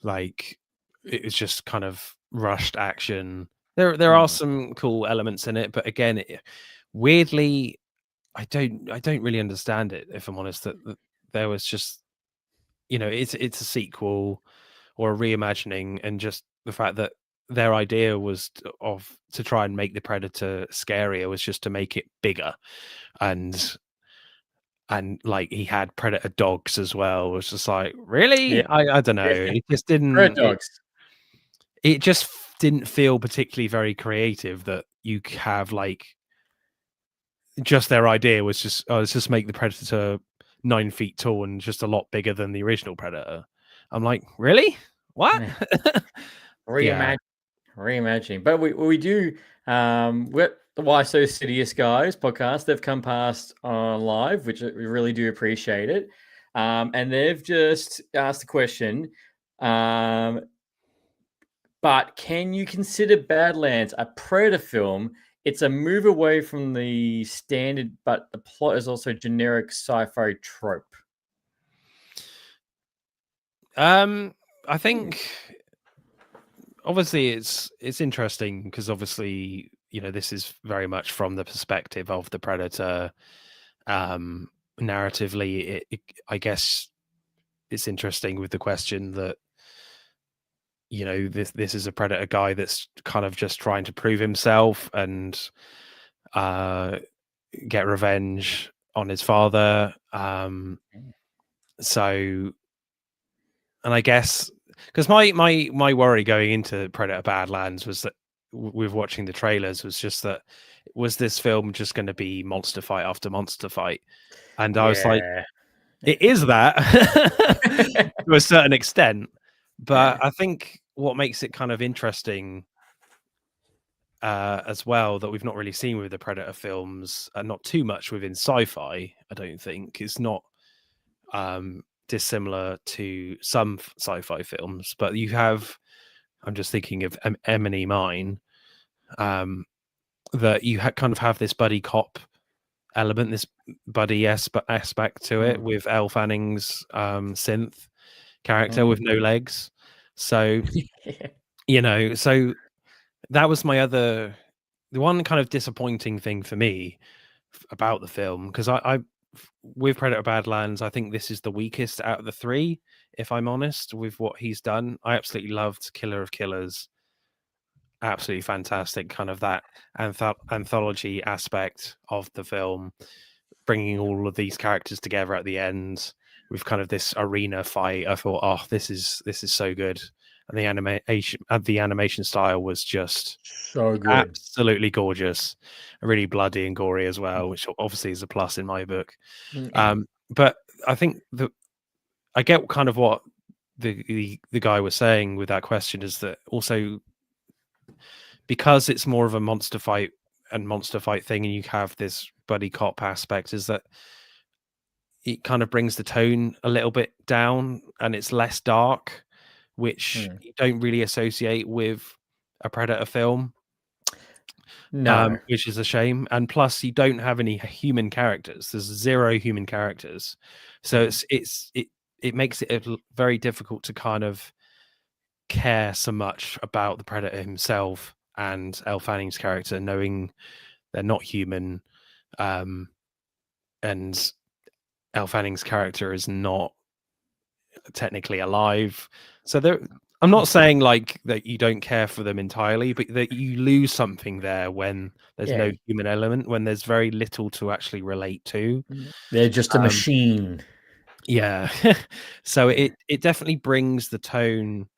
like it was just kind of rushed action. There are some cool elements in it, but again, weirdly, I don't really understand it, if I'm honest. That there was just it's a sequel or a reimagining, and just the fact that their idea was to try and make the Predator scarier was just to make it bigger, and like he had Predator dogs as well. It was just like, really? Yeah. I don't know. It just didn't. It just didn't feel particularly very creative. That you have like just their idea was just let's just make the Predator 9 feet tall and just a lot bigger than the original Predator. I'm like, really? What? Reimagining. But we do the Why So Serious Guys podcast. They've come past on live, which we really do appreciate it. And they've just asked the question, but can you consider Badlands a Predator film? It's a move away from the standard, but the plot is also generic sci-fi trope. I think obviously it's interesting because obviously this is very much from the perspective of the Predator. Narratively, I guess it's interesting with the question that this is a Predator guy that's kind of just trying to prove himself and get revenge on his father. So, and I guess because my worry going into Predator Badlands was that with watching the trailers was just that was this film just going to be monster fight after monster fight, and I was like, it is that to a certain extent, but I think what makes it kind of interesting as well that we've not really seen with the Predator films, and not too much within sci-fi, I don't think, is not dissimilar to some sci-fi films, but you have, I'm just thinking of Emily Mine, that you kind of have this buddy cop element, this buddy aspect to it with Elle Fanning's synth character with no legs. So so that was the one kind of disappointing thing for me about the film, because I with Predator Badlands, I think this is the weakest out of the three, if I'm honest, with what he's done. I absolutely loved Killer of Killers. Absolutely fantastic, kind of that anthology aspect of the film, bringing all of these characters together at the end with kind of this arena fight. I thought, oh, this is so good. And the animation style was just so good, absolutely gorgeous, really bloody and gory as well, which obviously is a plus in my book. But I think I get kind of what the guy was saying with that question, is that also because it's more of a monster fight thing, and you have this buddy cop aspect, is that it kind of brings the tone a little bit down, and it's less dark, which you don't really associate with a Predator film. No, which is a shame. And plus, you don't have any human characters. There's 0 human characters, so it makes it very difficult to kind of care so much about the Predator himself and Elle Fanning's character, knowing they're not human, and Elle Fanning's character is not technically alive. So I'm not saying like that you don't care for them entirely, but that you lose something there when there's no human element, when there's very little to actually relate to. They're just a machine. Yeah. So it definitely brings the tone.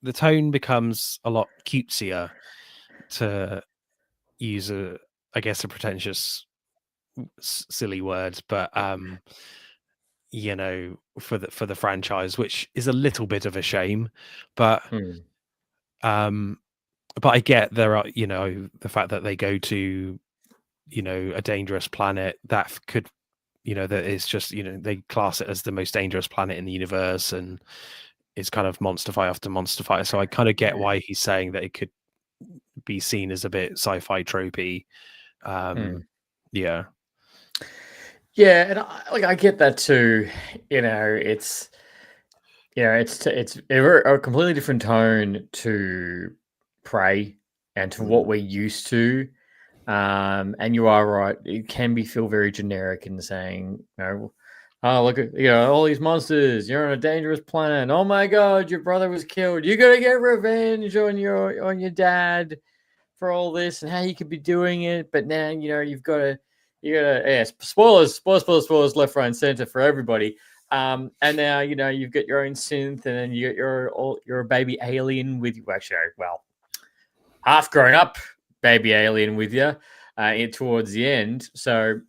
The tone becomes a lot cutesier, to use a pretentious, silly word, but for the franchise, which is a little bit of a shame, but I get there are the fact that they go to a dangerous planet that could that is just they class it as the most dangerous planet in the universe, and it's kind of monster fight after monster fight. So I kind of get why he's saying that it could be seen as a bit sci-fi tropey. Yeah, and I get that too. It's a completely different tone to Prey and to what we're used to. And you are right; it can feel very generic in saying, oh, look at all these monsters. You're on a dangerous planet. Oh my God, your brother was killed. You gotta get revenge on your dad for all this, and how you could be doing it. But now you've got to. Spoilers left, right, and center for everybody. And now you've got your own synth, and then you got your baby alien with you. Actually, well, half grown up baby alien with you towards the end. So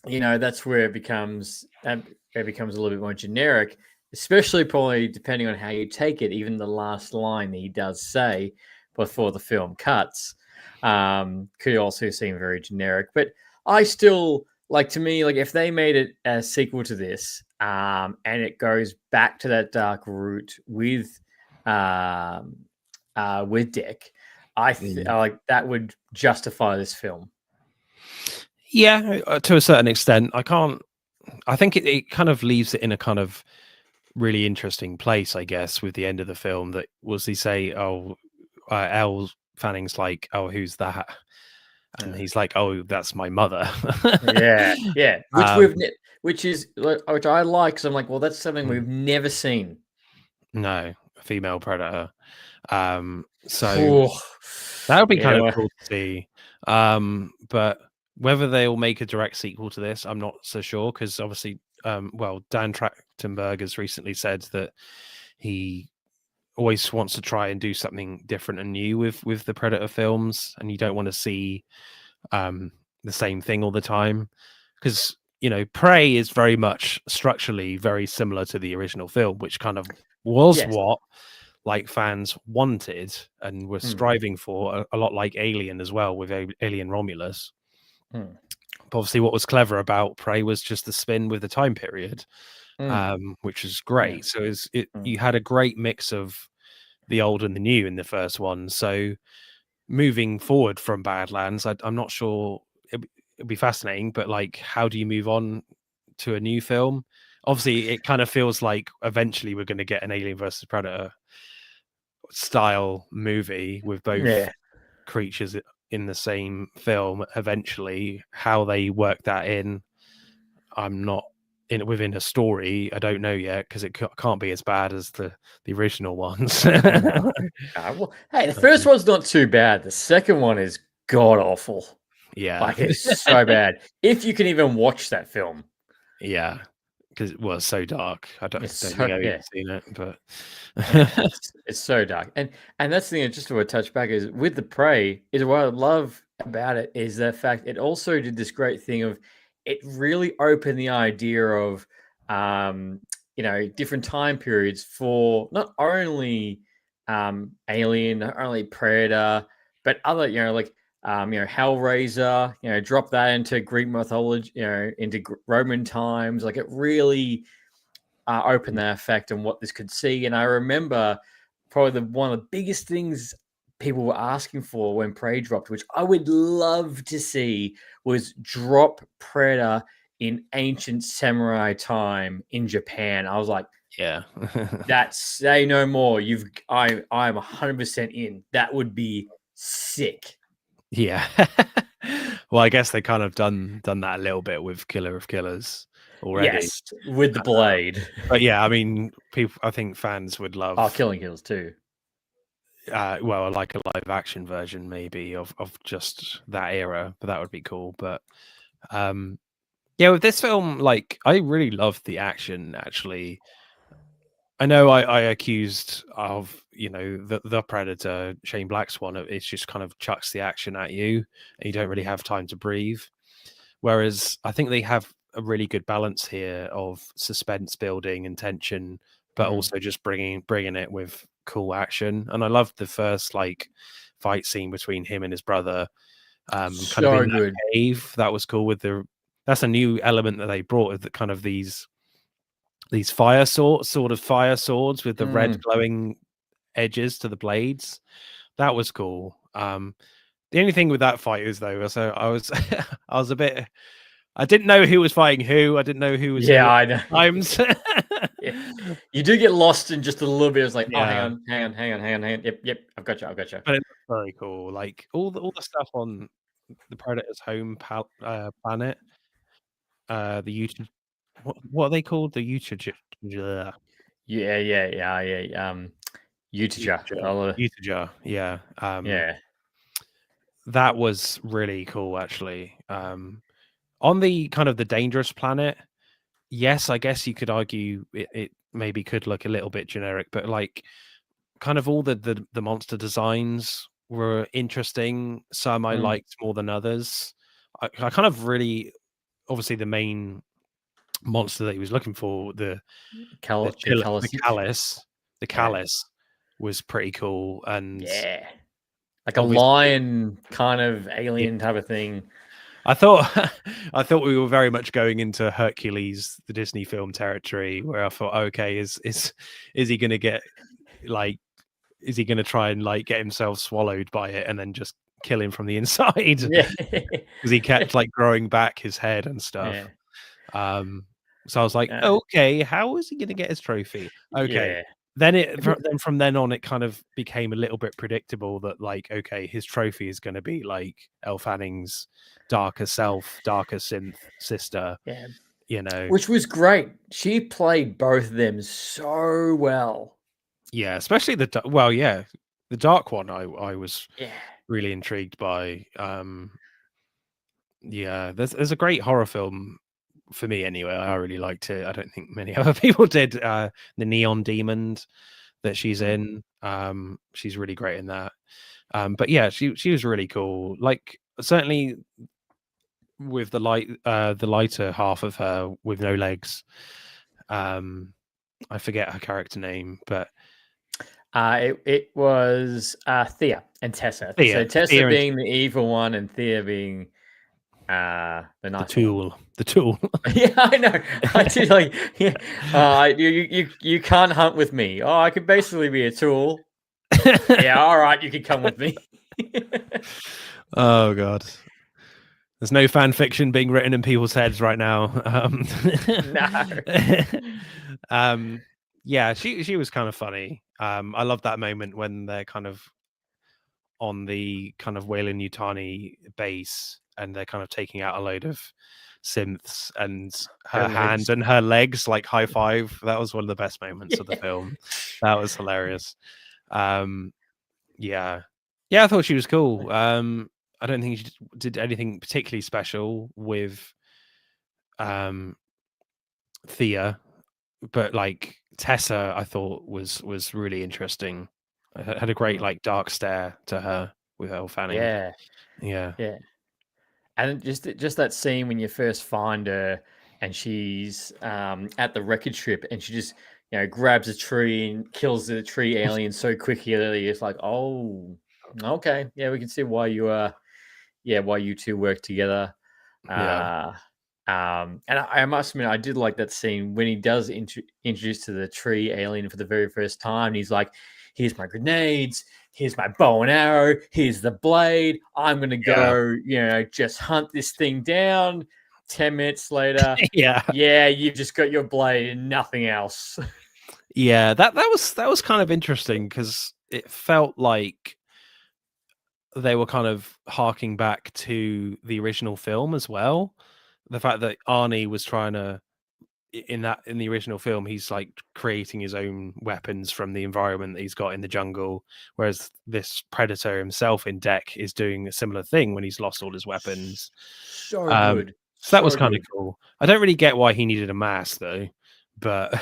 that's where it becomes a little bit more generic, especially probably depending on how you take it. Even the last line that he does say before the film cuts could also seem very generic. But I still to me, if they made it a sequel to this, and it goes back to that dark route with Dick, I that would justify this film. Yeah, to a certain extent. I think it kind of leaves it in a kind of really interesting place, I guess, with the end of the film. That was he say, Elle Fanning's like, oh, who's that? And he's like, oh, that's my mother. yeah. Which I like, because I'm like, well, that's something we've never seen. No, a female Predator. So that would be kind of cool to see. But whether they'll make a direct sequel to this, I'm not so sure, because obviously, Dan Trachtenberg has recently said that he always wants to try and do something different and new with the Predator films, and you don't want to see the same thing all the time, because Prey is very much structurally very similar to the original film, which kind of was what like fans wanted and were striving for, a lot like Alien as well, with Alien Romulus. But obviously what was clever about Prey was just the spin with the time period, which is great. So you had a great mix of the old and the new in the first one. So moving forward from Badlands, I'm not sure, it'd be fascinating, but like, how do you move on to a new film? Obviously it kind of feels like eventually we're going to get an Alien versus Predator style movie with both creatures in the same film. Eventually, how they work that in, I'm not within a story, I don't know yet, because it can't be as bad as the original ones. Well, hey, the first one's not too bad. The second one is god awful. Yeah, like it's so bad. If you can even watch that film. Yeah, because it was so dark. I don't think I've even seen it, but it's so dark. And that's the thing, just to touch back, is with the Prey, is what I love about it is the fact it also did this great thing of, it really opened the idea of different time periods for not only Alien, not only Predator, but other, like Hellraiser, drop that into Greek mythology, into Roman times. Like, it really opened that effect on what this could see. And I remember probably one of the biggest things people were asking for when Prey dropped, which I would love to see, was drop Predator in ancient samurai time in Japan. I was like, yeah, that's say no more. I'm 100% in. That would be sick. Yeah. Well, I guess they kind of done that a little bit with Killer of Killers already. Yes, with the blade. But yeah, I mean, I think fans would love Killing Kills too. Well, like a live action version maybe of just that era, but that would be cool. But yeah, with this film, like, I really loved the action, actually. I know I accused of, the Predator, Shane Black's one, it's just kind of chucks the action at you and you don't really have time to breathe. Whereas I think they have a really good balance here of suspense building and tension, but also just bringing it with cool action. And I loved the first fight scene between him and his brother, kind of in that cave. That was cool. That's a new element that they brought, with kind of these fire swords with the red glowing edges to the blades. That was cool. The only thing with that fight is, though, so I was a bit, I didn't know who was fighting who. I didn't know who was I know. Times. You do get lost in just a little bit. It's like, oh, hang on. Yep, I've got you. But it's very cool. Like all the stuff on the Predator's home planet. The YouTube, what are they called? The YouTube. Yeah. Utaja, yeah. Yeah. That was really cool, actually. On the kind of the dangerous planet, yes, I guess you could argue it maybe could look a little bit generic, but like kind of all the monster designs were interesting. Some I liked more than others. I kind of really, obviously the main monster that he was looking for, the callus was pretty cool, and like a lion kind of alien type of thing. I thought we were very much going into Hercules, the Disney film territory, where I thought, okay, is he going to get is he going to try and get himself swallowed by it and then just kill him from the inside? Because he kept growing back his head and stuff. So I was like, okay, how is he going to get his trophy? Okay. Then from then on, it kind of became a little bit predictable that okay, his trophy is going to be Elle Fanning's darker self, darker synth sister. Which was great. She played both of them so well. Yeah, especially the dark one. I was really intrigued by. There's a great horror film for me anyway, I really liked it. I don't think many other people did. The Neon Demon that she's in, she's really great in that. But yeah, she was really cool. Like certainly with the lighter half of her with no legs. I forget her character name, but it was Thea and Tessa. Thea, So Tessa Thea being the evil one, and Thea being the nice one. The tool. Yeah, I know. I did like, yeah. You can't hunt with me. Oh, I could basically be a tool. Yeah, all right, you can come with me. Oh god, there's no fan fiction being written in people's heads right now. No. Yeah, she was kind of funny. I love that moment when they're kind of on the kind of Weyland-Yutani base and they're kind of taking out a load of synths, and her hands and her legs like high five. That was one of the best moments of the film. That was hilarious. Yeah, I thought she was cool. I don't think she did anything particularly special with Thea, but like Tessa, I thought was really interesting. Had a great like dark stare to her with Elle Fanning. Yeah. And just that scene when you first find her and she's at the wreckage ship and she just grabs a tree and kills the tree alien so quickly that it's like, oh, okay, yeah, we can see why you two work together. And I must admit, I did like that scene when he does introduce to the tree alien for the very first time. And he's like, here's my grenades, here's my bow and arrow, here's the blade. I'm going to go, just hunt this thing down. 10 minutes later, you've just got your blade and nothing else. Yeah, that was kind of interesting because it felt like they were kind of harking back to the original film as well. The fact that Arnie was trying to, in the original film, he's like creating his own weapons from the environment that he's got in the jungle, whereas this Predator himself in Deck is doing a similar thing when he's lost all his weapons. So good. So that was kind of cool. I don't really get why he needed a mask though, but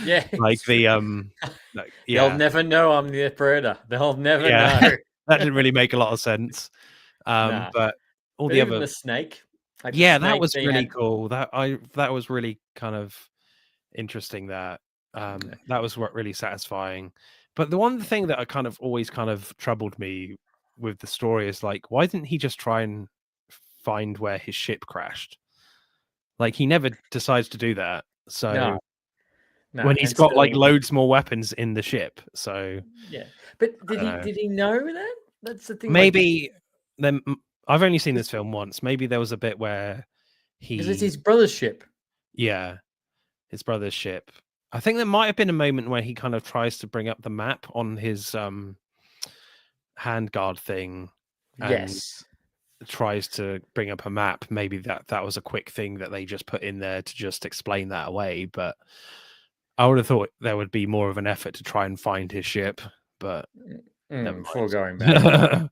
yeah, like they'll never know I'm the Predator. They'll never know. That didn't really make a lot of sense. But all the other the snake. Like that was really cool. That was really kind of interesting. That was what really satisfying. But the one thing that I kind of always kind of troubled me with the story is like, why didn't he just try and find where his ship crashed? Like he never decides to do that. So no, when he's got like loads more weapons in the ship. So yeah, but did he know that? That's the thing. Maybe then. I've only seen this film once. Maybe there was a bit where because it's his brother's ship. Yeah, his brother's ship. I think there might have been a moment where he kind of tries to bring up the map on his handguard thing. And tries to bring up a map. Maybe that was a quick thing that they just put in there to just explain that away. But I would have thought there would be more of an effort to try and find his ship. But before going back.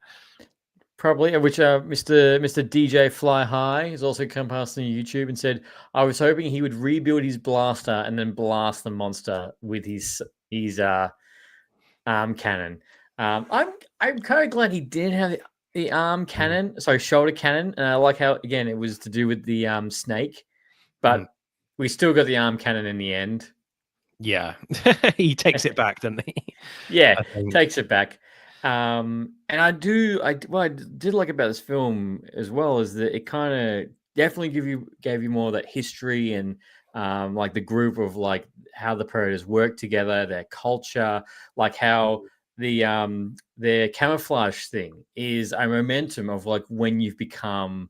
Probably, which Mr. DJ Fly High has also come past on YouTube and said, I was hoping he would rebuild his blaster and then blast the monster with his arm cannon. I'm kind of glad he didn't have the arm cannon, shoulder cannon. And I like how, again, it was to do with the snake, but we still got the arm cannon in the end. Yeah, he takes it back, doesn't he? Yeah, takes it back. And I did like about this film as well is that it kind of definitely gave you more of that history and like the group of like how the Predators work together, their culture, like how their camouflage thing is a momentum of like when you've become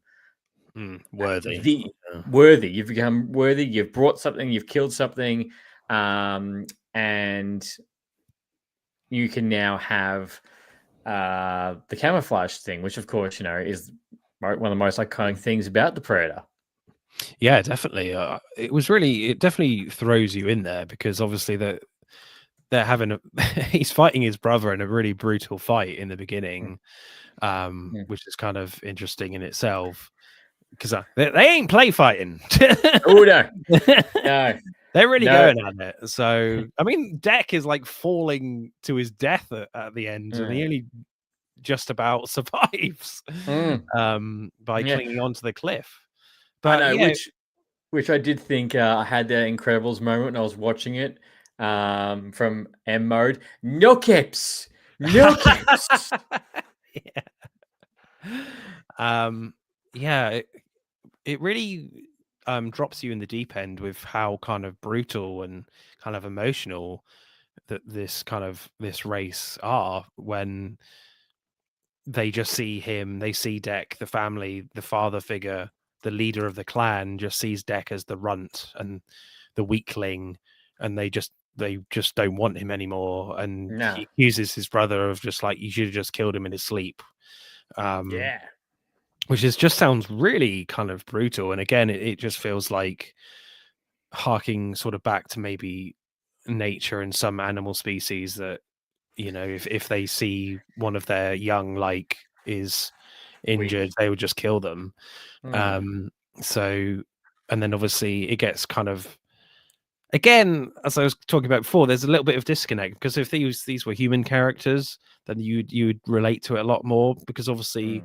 worthy. You've become worthy. You've brought something. You've killed something, and you can now have the camouflage thing, which of course is one of the most iconic things about the Predator. Yeah, definitely. It definitely throws you in there because obviously they're having he's fighting his brother in a really brutal fight in the beginning, which is kind of interesting in itself. because they ain't play fighting. Oh no, no, they're really no. going at it. So I mean, Deck is like falling to his death at the end, and he only just about survives by clinging onto the cliff. But I know, which I did think I had that Incredibles moment when I was watching it from M mode. No caps, no caps. Yeah. It really drops you in the deep end with how kind of brutal and kind of emotional that this race are when they just see him, they see Deck, the family, the father figure, the leader of the clan just sees Deck as the runt and the weakling, and they just don't want him anymore. And he accuses his brother of just like, you should have just killed him in his sleep. Which just sounds really kind of brutal. And again, it just feels like harking sort of back to maybe nature and some animal species that, you know, if they see one of their young like is injured, they would just kill them. So, and then obviously it gets kind of, again, as I was talking about before, there's a little bit of disconnect because if these were human characters, then you'd relate to it a lot more, because obviously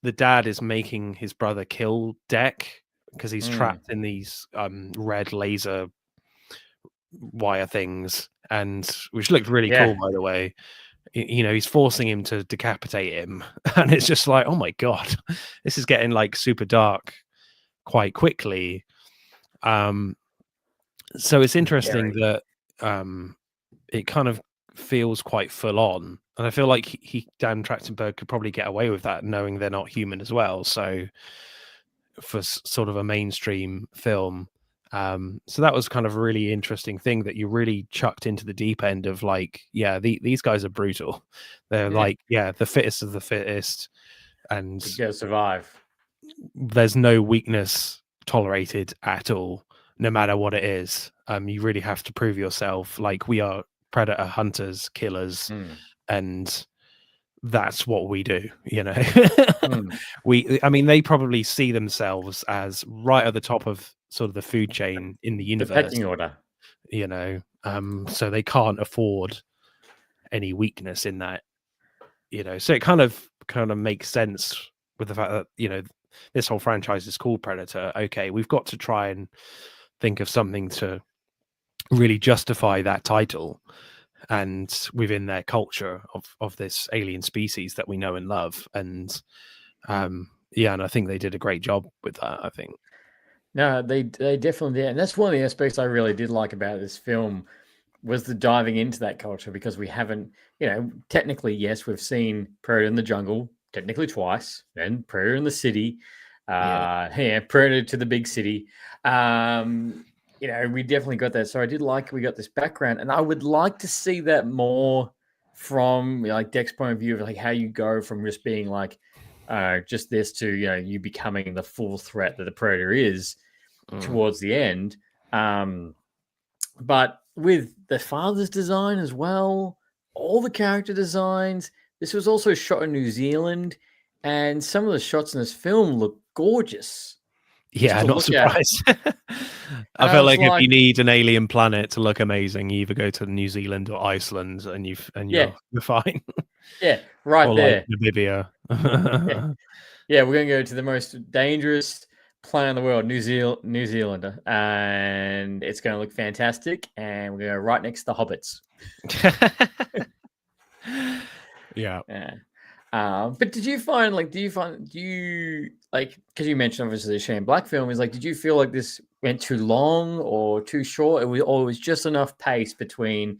the dad is making his brother kill Deck because he's trapped in these red laser wire things, and which looked really cool, by the way. You know, he's forcing him to decapitate him, and it's just like, oh my god, this is getting like super dark quite quickly. So it's interesting that it kind of feels quite full on, and I feel like Dan Trachtenberg could probably get away with that, knowing they're not human as well. So for sort of a mainstream film, so that was kind of a really interesting thing, that you really chucked into the deep end of like, these guys are brutal. They're like, the fittest of the fittest, and you gotta survive. There's no weakness tolerated at all, no matter what it is. You really have to prove yourself. Like, we are predator hunters, killers, and that's what we do, you know. I mean, they probably see themselves as right at the top of sort of the food chain in the universe, the pecking order, you know. So they can't afford any weakness in that, you know. So it kind of makes sense with the fact that, you know, this whole franchise is called Predator. Okay, we've got to try and think of something to really justify that title, and within their culture of this alien species that we know and love. And and I think they did a great job with that, I think. No, they definitely did. And that's one of the aspects I really did like about this film, was the diving into that culture, because we haven't, you know, technically, yes, we've seen Predator in the jungle technically twice, and Predator in the city, Predator to the big city. You know, we definitely got that. So I did like we got this background, and I would like to see that more from, you know, like Deck's point of view of like how you go from just being like just this to, you know, you becoming the full threat that the Predator is towards the end. But with the father's design as well, all the character designs, this was also shot in New Zealand, and some of the shots in this film look gorgeous. Yeah, not surprised. I feel like if you need an alien planet to look amazing, you either go to New Zealand or Iceland, and you're fine. Yeah, right or there. Like Namibia. Yeah, we're gonna go to the most dangerous planet in the world, New Zealand, and it's gonna look fantastic. And we're gonna go right next to the Hobbits. Yeah. But did you find like, because you mentioned obviously the Shane Black film, is like, did you feel like this went too long or too short? It was just enough pace between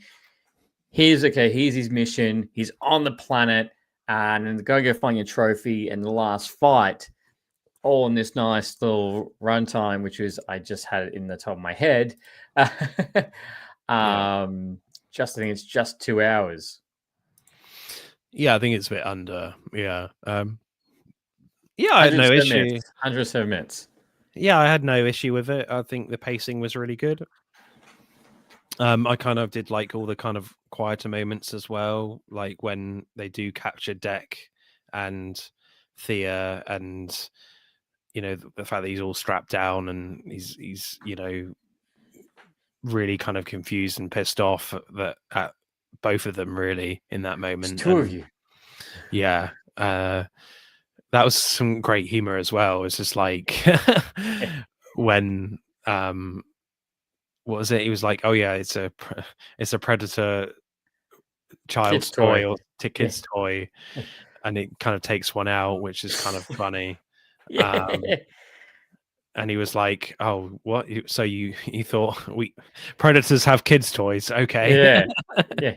here's his mission, he's on the planet, and then go find your trophy, and the last fight, all in this nice little runtime, which is, I just had it in the top of my head. I think it's just 2 hours. Yeah, I think it's a bit under. Yeah. I had no issue. 107 minutes. Yeah, I had no issue with it. I think the pacing was really good. I kind of did like all the kind of quieter moments as well, like when they do capture Deck and Thea, and you know, the fact that he's all strapped down and he's you know, really kind of confused and pissed off at both of them really in that moment. It's two of you. Yeah. That was some great humor as well. It's just like when what was it? He was like, "Oh yeah, it's a Predator child's toy or kid's toy," and it kind of takes one out, which is kind of funny. And he was like, "Oh, what? So you thought predators have kids' toys? Okay, Yeah.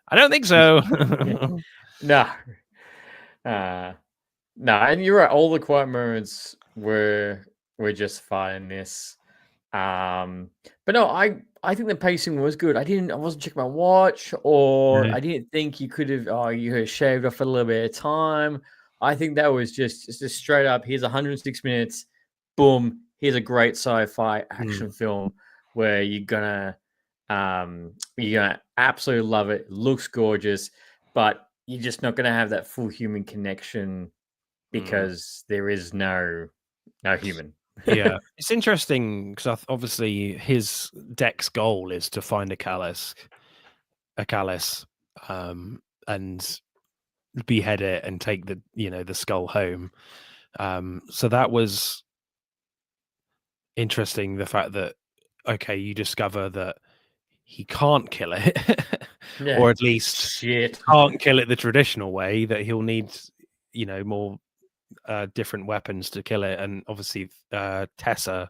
I don't think so." No, no, and you're right. All the quiet moments were just fine in this. But no, I think the pacing was good. I wasn't checking my watch, or I didn't think you could have. Oh, you had shaved off a little bit of time. I think that was just straight up. Here's 106 minutes. Boom. Here's a great sci-fi action film where you're gonna absolutely love it. Looks gorgeous, but you're just not gonna have that full human connection because there is no human. Yeah, it's interesting because obviously his Deck's goal is to find a callus, and behead it and take the skull home. So that was interesting. The fact that you discover that he can't kill it, or at least can't kill it the traditional way. That he'll need more different weapons to kill it, and obviously Tessa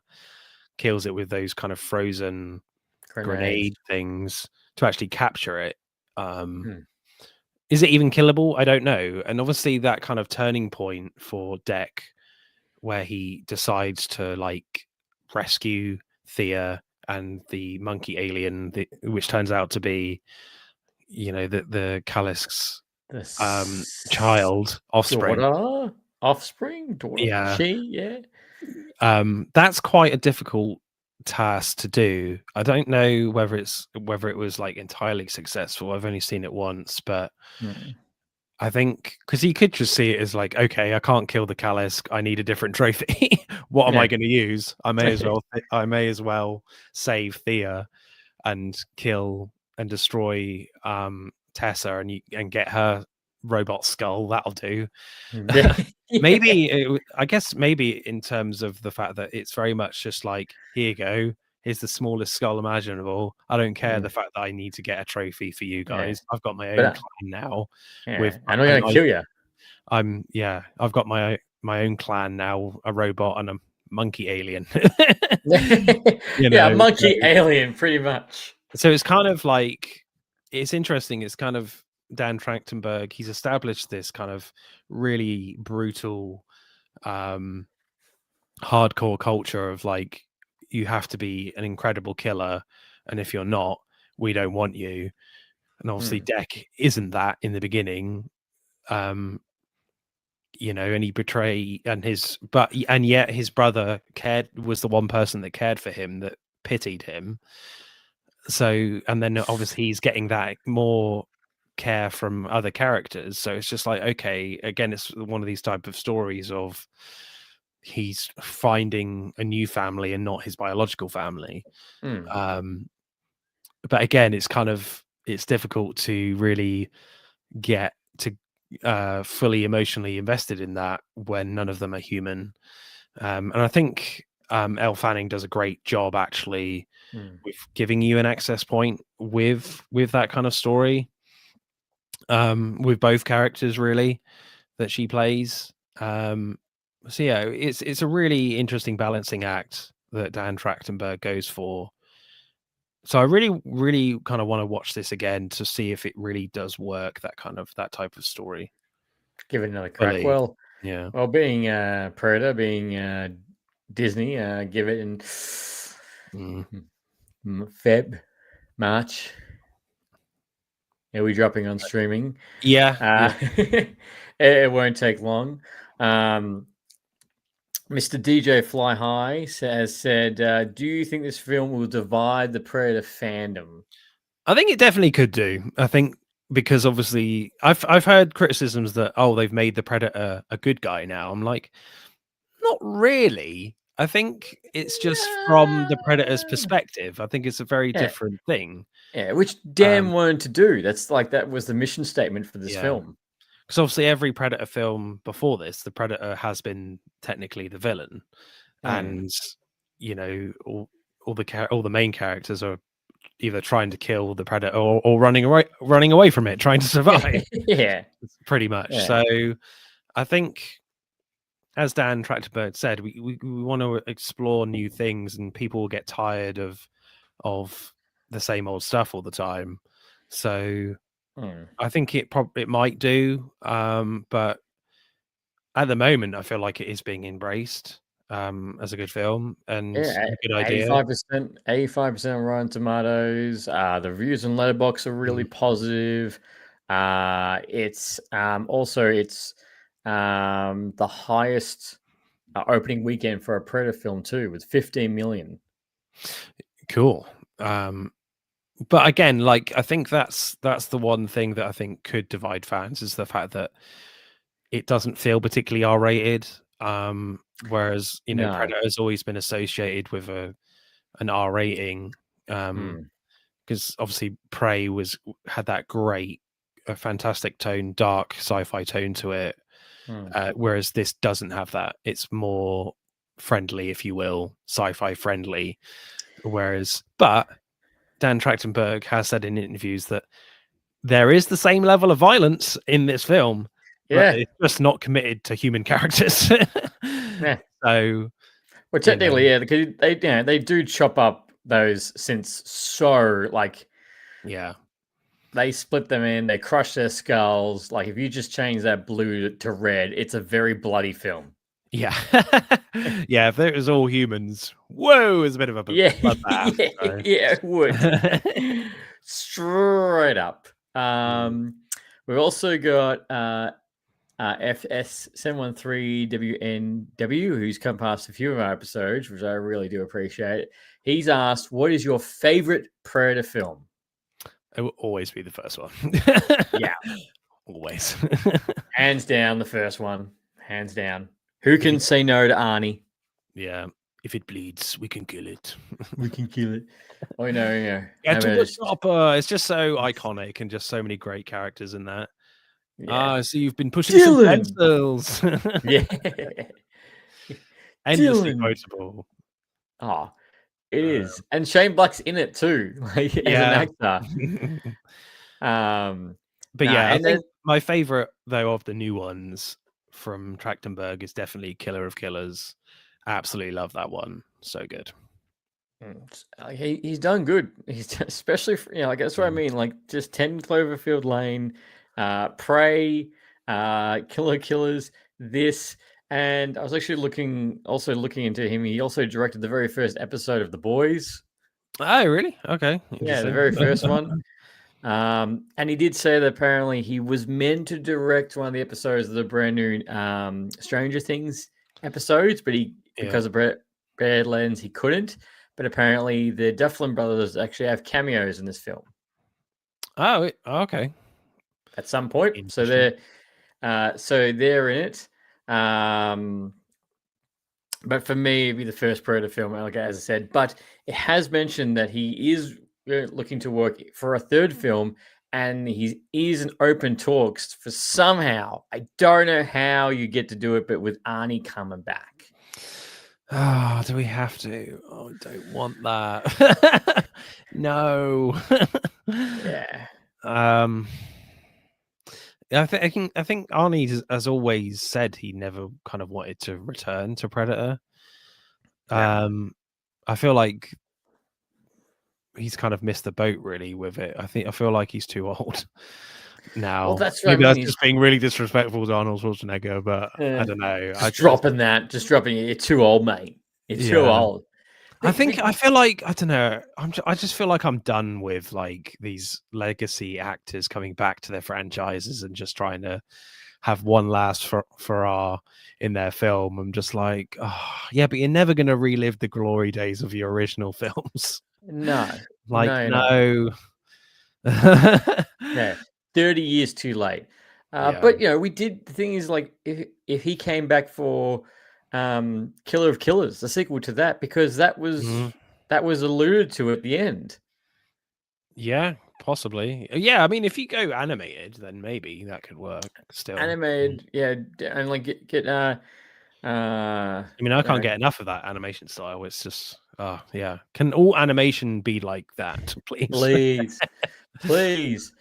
kills it with those kind of frozen grenade things to actually capture it. Is it even killable? I don't know. And obviously that kind of turning point for Deck where he decides to like rescue Thea and the monkey alien, which turns out to be the Callus child offspring. Daughter. Yeah. She, that's quite a difficult task to do. I don't know whether it was like entirely successful. I've only seen it once, but I think because you could just see it as like, okay, I can't kill the Callus. I need a different trophy. What am I going to use? I may as well save Thea and kill and destroy Tessa and get her robot skull. That'll do. I guess maybe in terms of the fact that it's very much just like, here you go, here's the smallest skull imaginable. I don't care the fact that I need to get a trophy for you guys. I've got my own clan now. I'm not gonna kill you. I've got my own clan now, a robot and a monkey alien. Monkey alien, pretty much. So it's kind of like, it's interesting. It's kind of Dan Trachtenberg. He's established this kind of really brutal, hardcore culture of like, you have to be an incredible killer, and if you're not, we don't want you. And obviously Deck isn't that in the beginning, and he and yet his brother was the one person that cared for him, that pitied him. So, and then obviously he's getting that more care from other characters. So it's just like, okay, again, it's one of these type of stories of he's finding a new family and not his biological family. But again, it's difficult to really get to fully emotionally invested in that when none of them are human. And I think Elle Fanning does a great job actually with giving you an access point with that kind of story, with both characters really that she plays. So yeah, it's a really interesting balancing act that Dan Trachtenberg goes for. So I really, really kind of want to watch this again to see if it really does work, that type of story. Give it another crack. Well, yeah. Well, being Predator, being Disney, give it in March. Are we dropping on streaming? Yeah. It won't take long. Mr. DJ Fly High has said, do you think this film will divide the Predator fandom? I think it definitely could do. I think because obviously I've heard criticisms that, they've made the Predator a good guy now. I'm like, Not really. I think it's just from the Predator's perspective. I think it's a very different thing. Yeah, which Dan wanted to do. That was the mission statement for this film. Because obviously every Predator film before this, the Predator has been technically the villain. And, you know, all the main characters are either trying to kill the Predator or running away from it, trying to survive. Yeah. Pretty much. Yeah. So I think, as Dan Trachtenberg said, we want to explore new things, and people will get tired of the same old stuff all the time. So I think it might do, but at the moment, I feel like it is being embraced as a good film and a good idea. 85% on Rotten Tomatoes. The reviews on Letterboxd are really positive. It's the highest opening weekend for a Predator film too, with 15 million. Cool. But again, like, I think that's the one thing that I think could divide fans, is the fact that it doesn't feel particularly R-rated. Whereas, you know, Predator has always been associated with an R rating. Because obviously Prey had that fantastic tone, dark sci-fi tone to it. Whereas this doesn't have that. It's more friendly, if you will, sci-fi friendly. But Dan Trachtenberg has said in interviews that there is the same level of violence in this film, but it's just not committed to human characters. So, well, technically, because they do chop up those synths, so they split them in, they crush their skulls. Like, if you just change that blue to red, it's a very bloody film. Yeah. Yeah, if it was all humans, whoa, it's a bit of a bloodbath. It would. Straight up. We've also got FS713WNW, who's come past a few of our episodes, which I really do appreciate. He's asked, what is your favorite Predator film? It will always be the first one. Yeah. Always. Hands down, the first one. Hands down. Who can say no to Arnie? Yeah. If it bleeds, we can kill it. We can kill it. Oh, no. Get to the chopper. It's just so iconic and just so many great characters in that. Yeah. So you've been pushing some pencils. Yeah. Endlessly quotable. Oh, it is. And Shane Black's in it too, as an actor. But I think my favorite, though, of the new ones from Trachtenberg is definitely Killer of Killers. I absolutely love that one. So good. He's done good. He's especially for, that's what I mean. Like, just 10 Cloverfield Lane, Prey, Killer Killers, this, and I was actually looking into him. He also directed the very first episode of The Boys. Oh, really? Okay. Yeah, the very first one. And he did say that apparently he was meant to direct one of the episodes of the brand new Stranger Things episodes, but because of Badlands, he couldn't. But apparently the Dufferin brothers actually have cameos in this film. Oh, okay. At some point, so they're in it. But for me, it'd be the first Predator film, like as I said. But it has mentioned that he is looking to work for a third film, and he is in open talks for somehow. I don't know how you get to do it, but with Arnie coming back. Oh, do we have to? Oh, I don't want that. No. Yeah. I think Arnie has always said he never kind of wanted to return to Predator. Yeah. I feel like he's kind of missed the boat really with it. I feel like he's too old now. Well, that's maybe that's just being really disrespectful to Arnold Schwarzenegger, but I don't know. Just dropping it. You're too old, mate. You're too old. I feel like, I don't know. I just feel like I'm done with like these legacy actors coming back to their franchises and just trying to have one last hurrah in their film. I'm just like, but you're never going to relive the glory days of your original films. No. No. Yeah, 30 years too late. But we did. The thing is, like, if he came back for Killer of Killers, the sequel to that, because that was alluded to at the end. Yeah, possibly. Yeah, I mean, if you go animated, then maybe that could work still. Animated, yeah, and like get I mean, I can't get enough of that animation style. It's just, oh yeah. Can all animation be like that, please? please.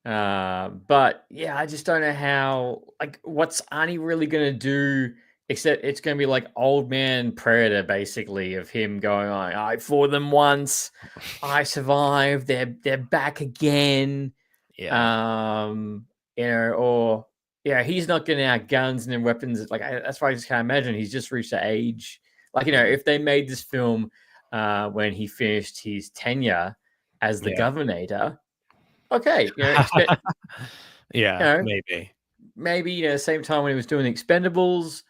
But yeah, I just don't know how. Like, what's Arnie really gonna do? Except it's gonna be like old man Predator, basically, of him going on. I fought them once, I survived. They're back again. Yeah. Or yeah, he's not getting out guns and weapons. Like that's why I just can't imagine. He's just reached the age. Like, if they made this film when he finished his tenure as the governor, okay, Yeah, maybe same time when he was doing the Expendables,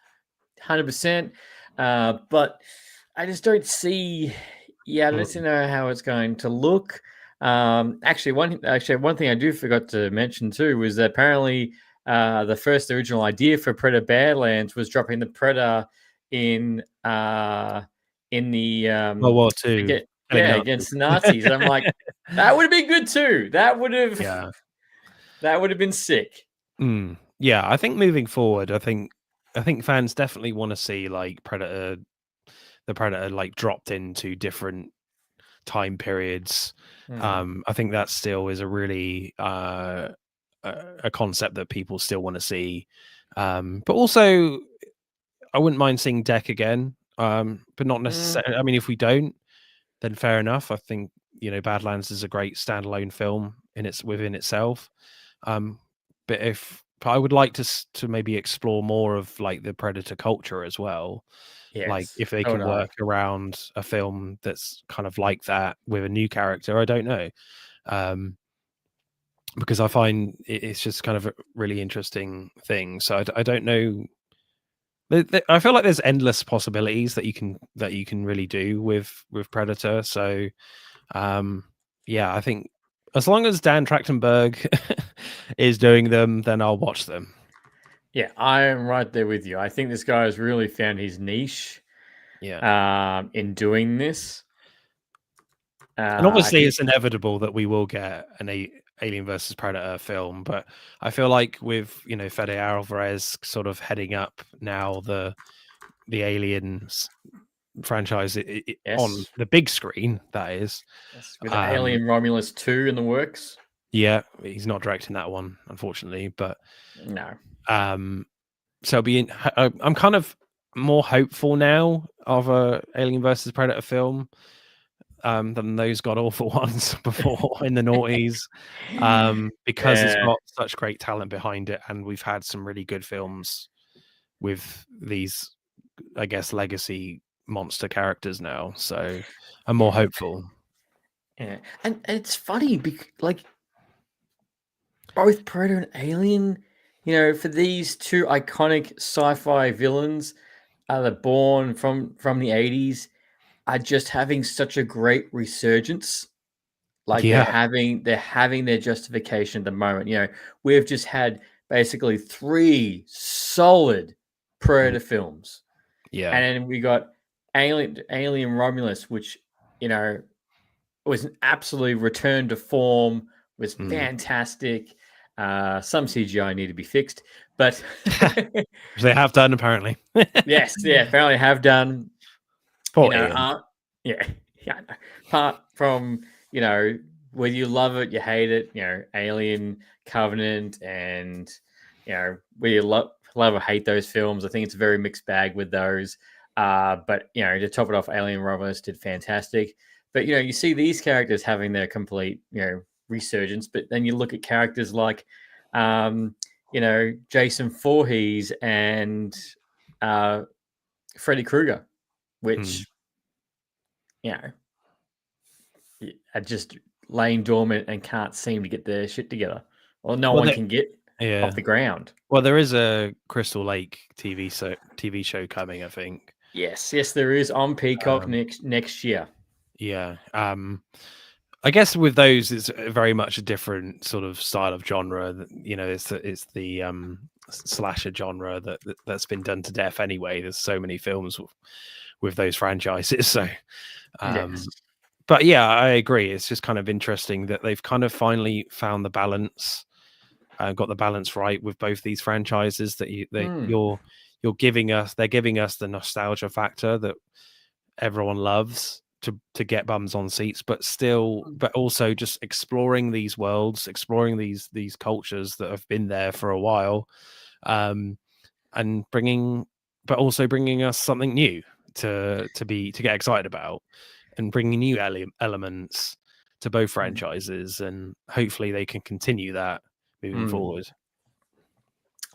100%. But I just don't see. Yeah, let's know how it's going to look. Actually, one thing I do forgot to mention too was that apparently the first original idea for Predator Badlands was dropping the Predator in the World War II. Against the Nazis. And I'm like, that would have been good too. That would have been sick. Yeah, I think moving forward, I think fans definitely want to see like the Predator like dropped into different time periods. I think that still is a really a concept that people still want to see. But also, I wouldn't mind seeing Deck again. But not necessarily. I mean, if we don't, then fair enough. I think Badlands is a great standalone film within itself. But I would like to maybe explore more of like the Predator culture as well. Yes, like if they can work around a film that's kind of like that with a new character, I don't know. Because I find it's just kind of a really interesting thing. So I don't know. I feel like there's endless possibilities that you can really do with Predator. So yeah, I think as long as Dan Trachtenberg is doing them, then I'll watch them. Yeah, I am right there with you. I think this guy has really found his niche. Yeah. In doing this. And obviously it's inevitable that we will get an Alien versus Predator film, but I feel like with Fede Alvarez sort of heading up now the Aliens franchise on the big screen, that is. Yes, with Alien Romulus 2 in the works. Yeah, he's not directing that one, unfortunately, but no. So I'm kind of more hopeful now of a Alien versus Predator film than those god awful ones before in the noughties, because it's got such great talent behind it, and we've had some really good films with these, I guess, legacy monster characters now. So I'm more hopeful. Yeah, and it's funny because like both Predator and Alien, for these two iconic sci-fi villains that are born from the 80s, are just having such a great resurgence. Like they're having their justification at the moment. We've just had basically 3 solid Predator films. Yeah. And then we got Alien Romulus, which, was an absolute return to form, was fantastic. Some CGI need to be fixed, but they have done apparently. Yes, apparently have done. Poor Apart from whether you love it, you hate it, Alien, Covenant, and whether you love or hate those films, I think it's a very mixed bag with those. But to top it off, Alien Romulus did fantastic. But you see these characters having their complete resurgence. But then you look at characters like Jason Voorhees and Freddy Krueger, which are just laying dormant and can't seem to get their shit together, or no one can get off the ground. Well, there is a Crystal Lake TV show coming, I think. Yes, there is on Peacock next year. Yeah. I guess with those, it's very much a different sort of style of genre. It's the slasher genre that's been done to death anyway. There's so many films with those franchises. So, Yes. but yeah, I agree. It's just kind of interesting that they've kind of finally found the balance, got the balance right with both these franchises. That you're giving us, they're giving us the nostalgia factor that everyone loves to get bums on seats, but also just exploring these worlds, exploring these cultures that have been there for a while, and bringing us something new to get excited about, and bringing new elements to both franchises, and hopefully they can continue that moving forward.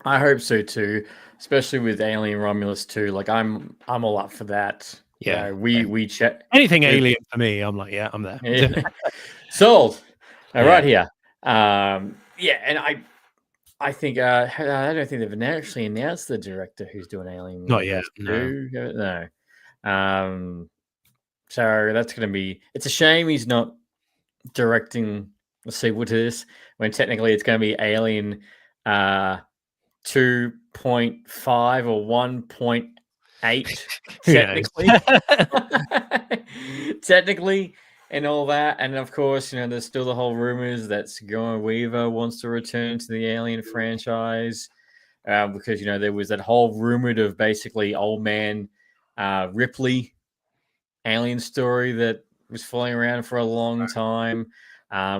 I hope so too, especially with Alien Romulus 2. Like I'm all up for that. Yeah, we chat anything Alien for me. I'm like, yeah, I'm there. Yeah. Sold. Right here. Yeah, and I think I don't think they've actually announced the director who's doing Alien. Not yet. No. So that's going to be. It's a shame he's not directing a sequel to this when technically it's going to be Alien 2.5 or 1.8 technically and all that. And of course, there's still the whole rumors that Sigourney Weaver wants to return to the Alien franchise, because there was that whole rumored of basically old man Ripley alien story that was floating around for a long time,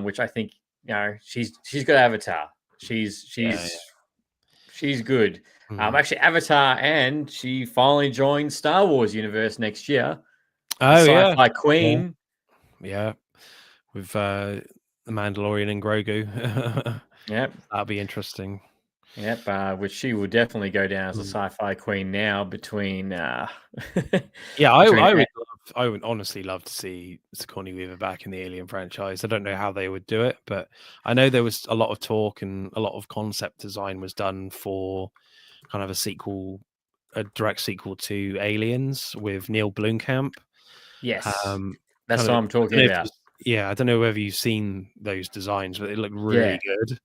which I think she's got Avatar. She's good. Actually, Avatar, and she finally joined Star Wars universe next year. Sci-fi queen. Yeah. With the Mandalorian and Grogu. Yep. That'll be interesting. Yep, which she will definitely go down as a sci-fi queen now between I would honestly love to see Sigourney Weaver back in the Alien franchise. I don't know how they would do it, but I know there was a lot of talk and a lot of concept design was done for kind of a direct sequel to Aliens with Neil Blomkamp. Yes. That's what I'm talking about. I don't know whether you've seen those designs, but they look really good.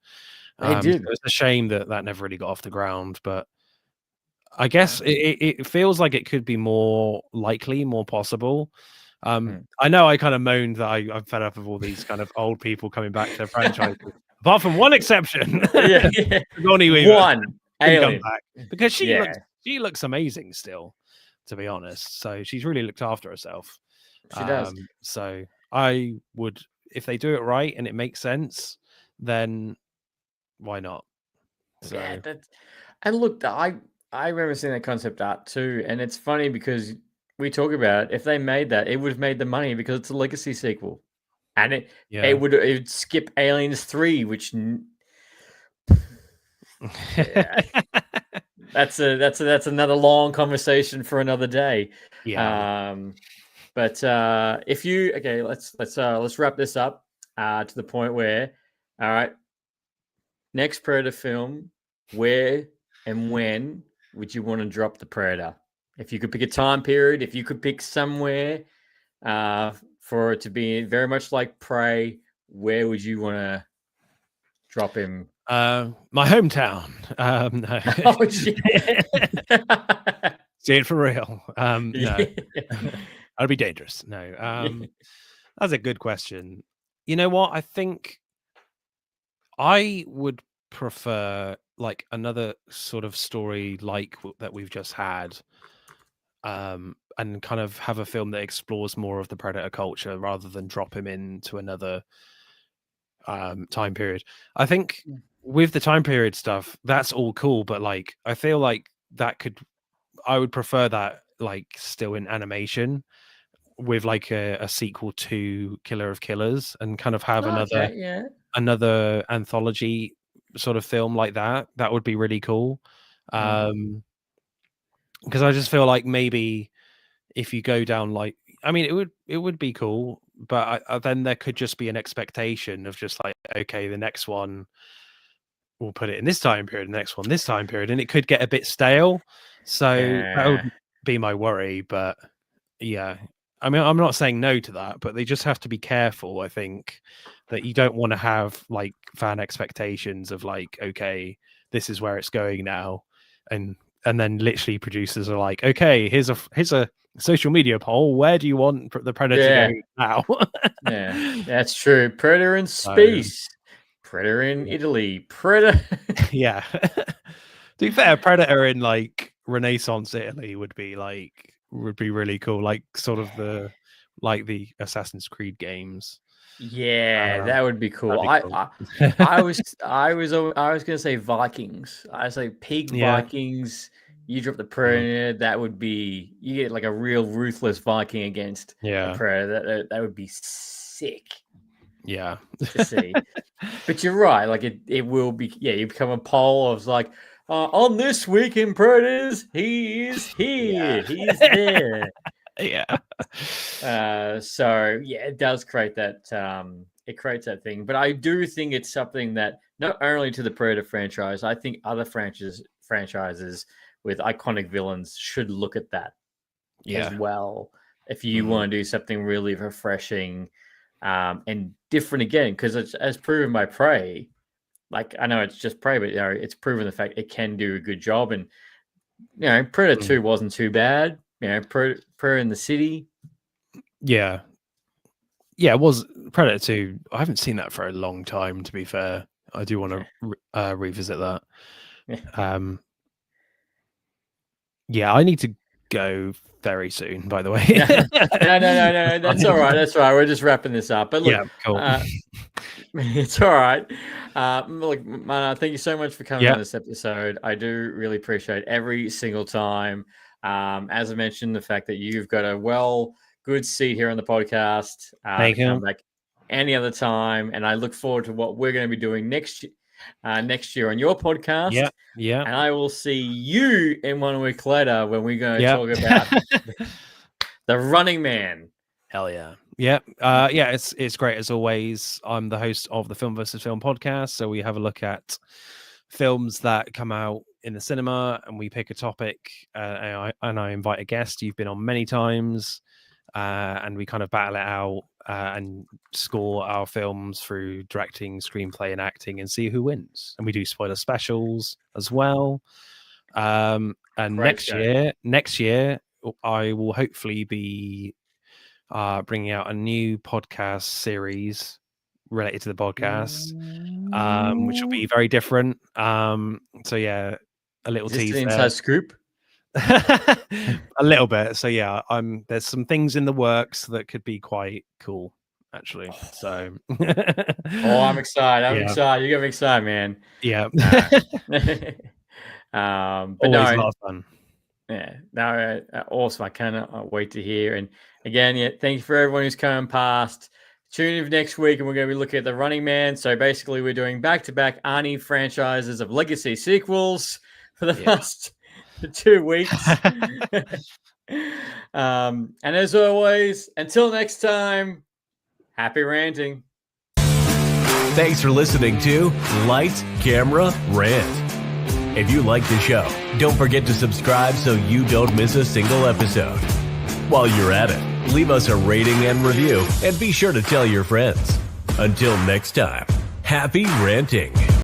They did. So it's a shame that never really got off the ground, but I guess it feels like it could be more likely, more possible. I know I kind of moaned that I'm fed up of all these kind of old people coming back to their franchises, apart from one exception. Sigourney Weaver. One Alien. Come back because she looks amazing still, to be honest. So she's really looked after herself. She does. So I would, if they do it right and it makes sense, then why not? So. Yeah, and look, I remember seeing that concept art too, and it's funny because we talk about if they made that, it would have made the money because it's a legacy sequel, and it would skip Aliens 3, which that's another long conversation for another day. But if you let's wrap this up to the point where, all right, next Predator film, where and when would you want to drop the Predator? If you could pick a time period, if you could pick somewhere for it to be very much like Prey, where would you want to drop him? My hometown. No. Oh, shit. See it for real. No. That'd be dangerous. No. That's a good question. You know what? I think I would prefer like another sort of story like that we've just had, and kind of have a film that explores more of the Predator culture rather than drop him into another time period. I think with the time period stuff, that's all cool, but like I feel like I would prefer that like still in animation with like a sequel to Killer of Killers, and kind of have another anthology sort of film like that. That would be really cool. Because I just feel like maybe if you go down like, I mean, it would be cool, but then there could just be an expectation of just like, okay, the next one we'll put it in this time period, the next one this time period, and it could get a bit stale. So that would be my worry. But yeah, I mean, I'm not saying no to that, but they just have to be careful. I think that you don't want to have like fan expectations of like, okay, this is where it's going now, and then literally producers are like, okay, here's a social media poll. Where do you want the Predator to go now? Yeah, that's true. Predator in space, Predator in Italy, Predator. Yeah. To be fair, Predator in like Renaissance Italy would be really cool, like sort of the Assassin's Creed games. Yeah, that would be cool. That'd be cool. I was gonna say Vikings. I say peak Vikings. You drop the Predator, that would be, you get like a real ruthless Viking against a Predator. That would be sick. Yeah, to see. But you're right. Like it will be. Yeah, you become a poll of like, on this week in Predators, he is here. He's there. Yeah. So yeah, it does create that. It creates that thing. But I do think it's something that not only to the Predator franchise, I think other franchises with iconic villains should look at that as well. If you want to do something really refreshing and different again, because it's as proven by Prey. Like, I know it's just Prey, but it's proven the fact it can do a good job. And Predator 2 wasn't too bad. Predator in the City. Yeah. Yeah, it was Predator 2. I haven't seen that for a long time, to be fair. I do want to revisit that. Yeah, I need to go very soon, by the way. No. That's all right. That's all right. We're just wrapping this up. But look, cool. It's all right. Look, Mana, thank you so much for coming on this episode. I do really appreciate every single time. As I mentioned, the fact that you've got a good seat here on the podcast. Thank you. Come back any other time, and I look forward to what we're going to be doing next year on your podcast. Yeah. And I will see you in 1 week later when we're going to talk about The Running Man. Hell yeah. Yeah. It's great as always. I'm the host of the Film versus Film podcast. So we have a look at films that come out in the cinema and we pick a topic and I invite a guest. You've been on many times and we kind of battle it out and score our films through directing, screenplay and acting and see who wins. And we do spoiler specials as well. And next year I will hopefully be bringing out a new podcast series related to the podcast, which will be very different. So yeah, a little teaser. Inside scoop. A little bit. So yeah, there's some things in the works that could be quite cool, actually. So I'm excited. I'm excited. You got me excited, man. Yeah. But always a lot of fun. Yeah, no, awesome. I cannot wait to hear. And again, thank you for everyone who's coming past. Tune in next week, and we're going to be looking at The Running Man. So basically, we're doing back-to-back Arnie franchises of legacy sequels for the past 2 weeks. And as always, until next time, happy ranting. Thanks for listening to Lights, Camera, Rant. If you like the show, don't forget to subscribe so you don't miss a single episode. While you're at it, leave us a rating and review, and be sure to tell your friends. Until next time, happy ranting.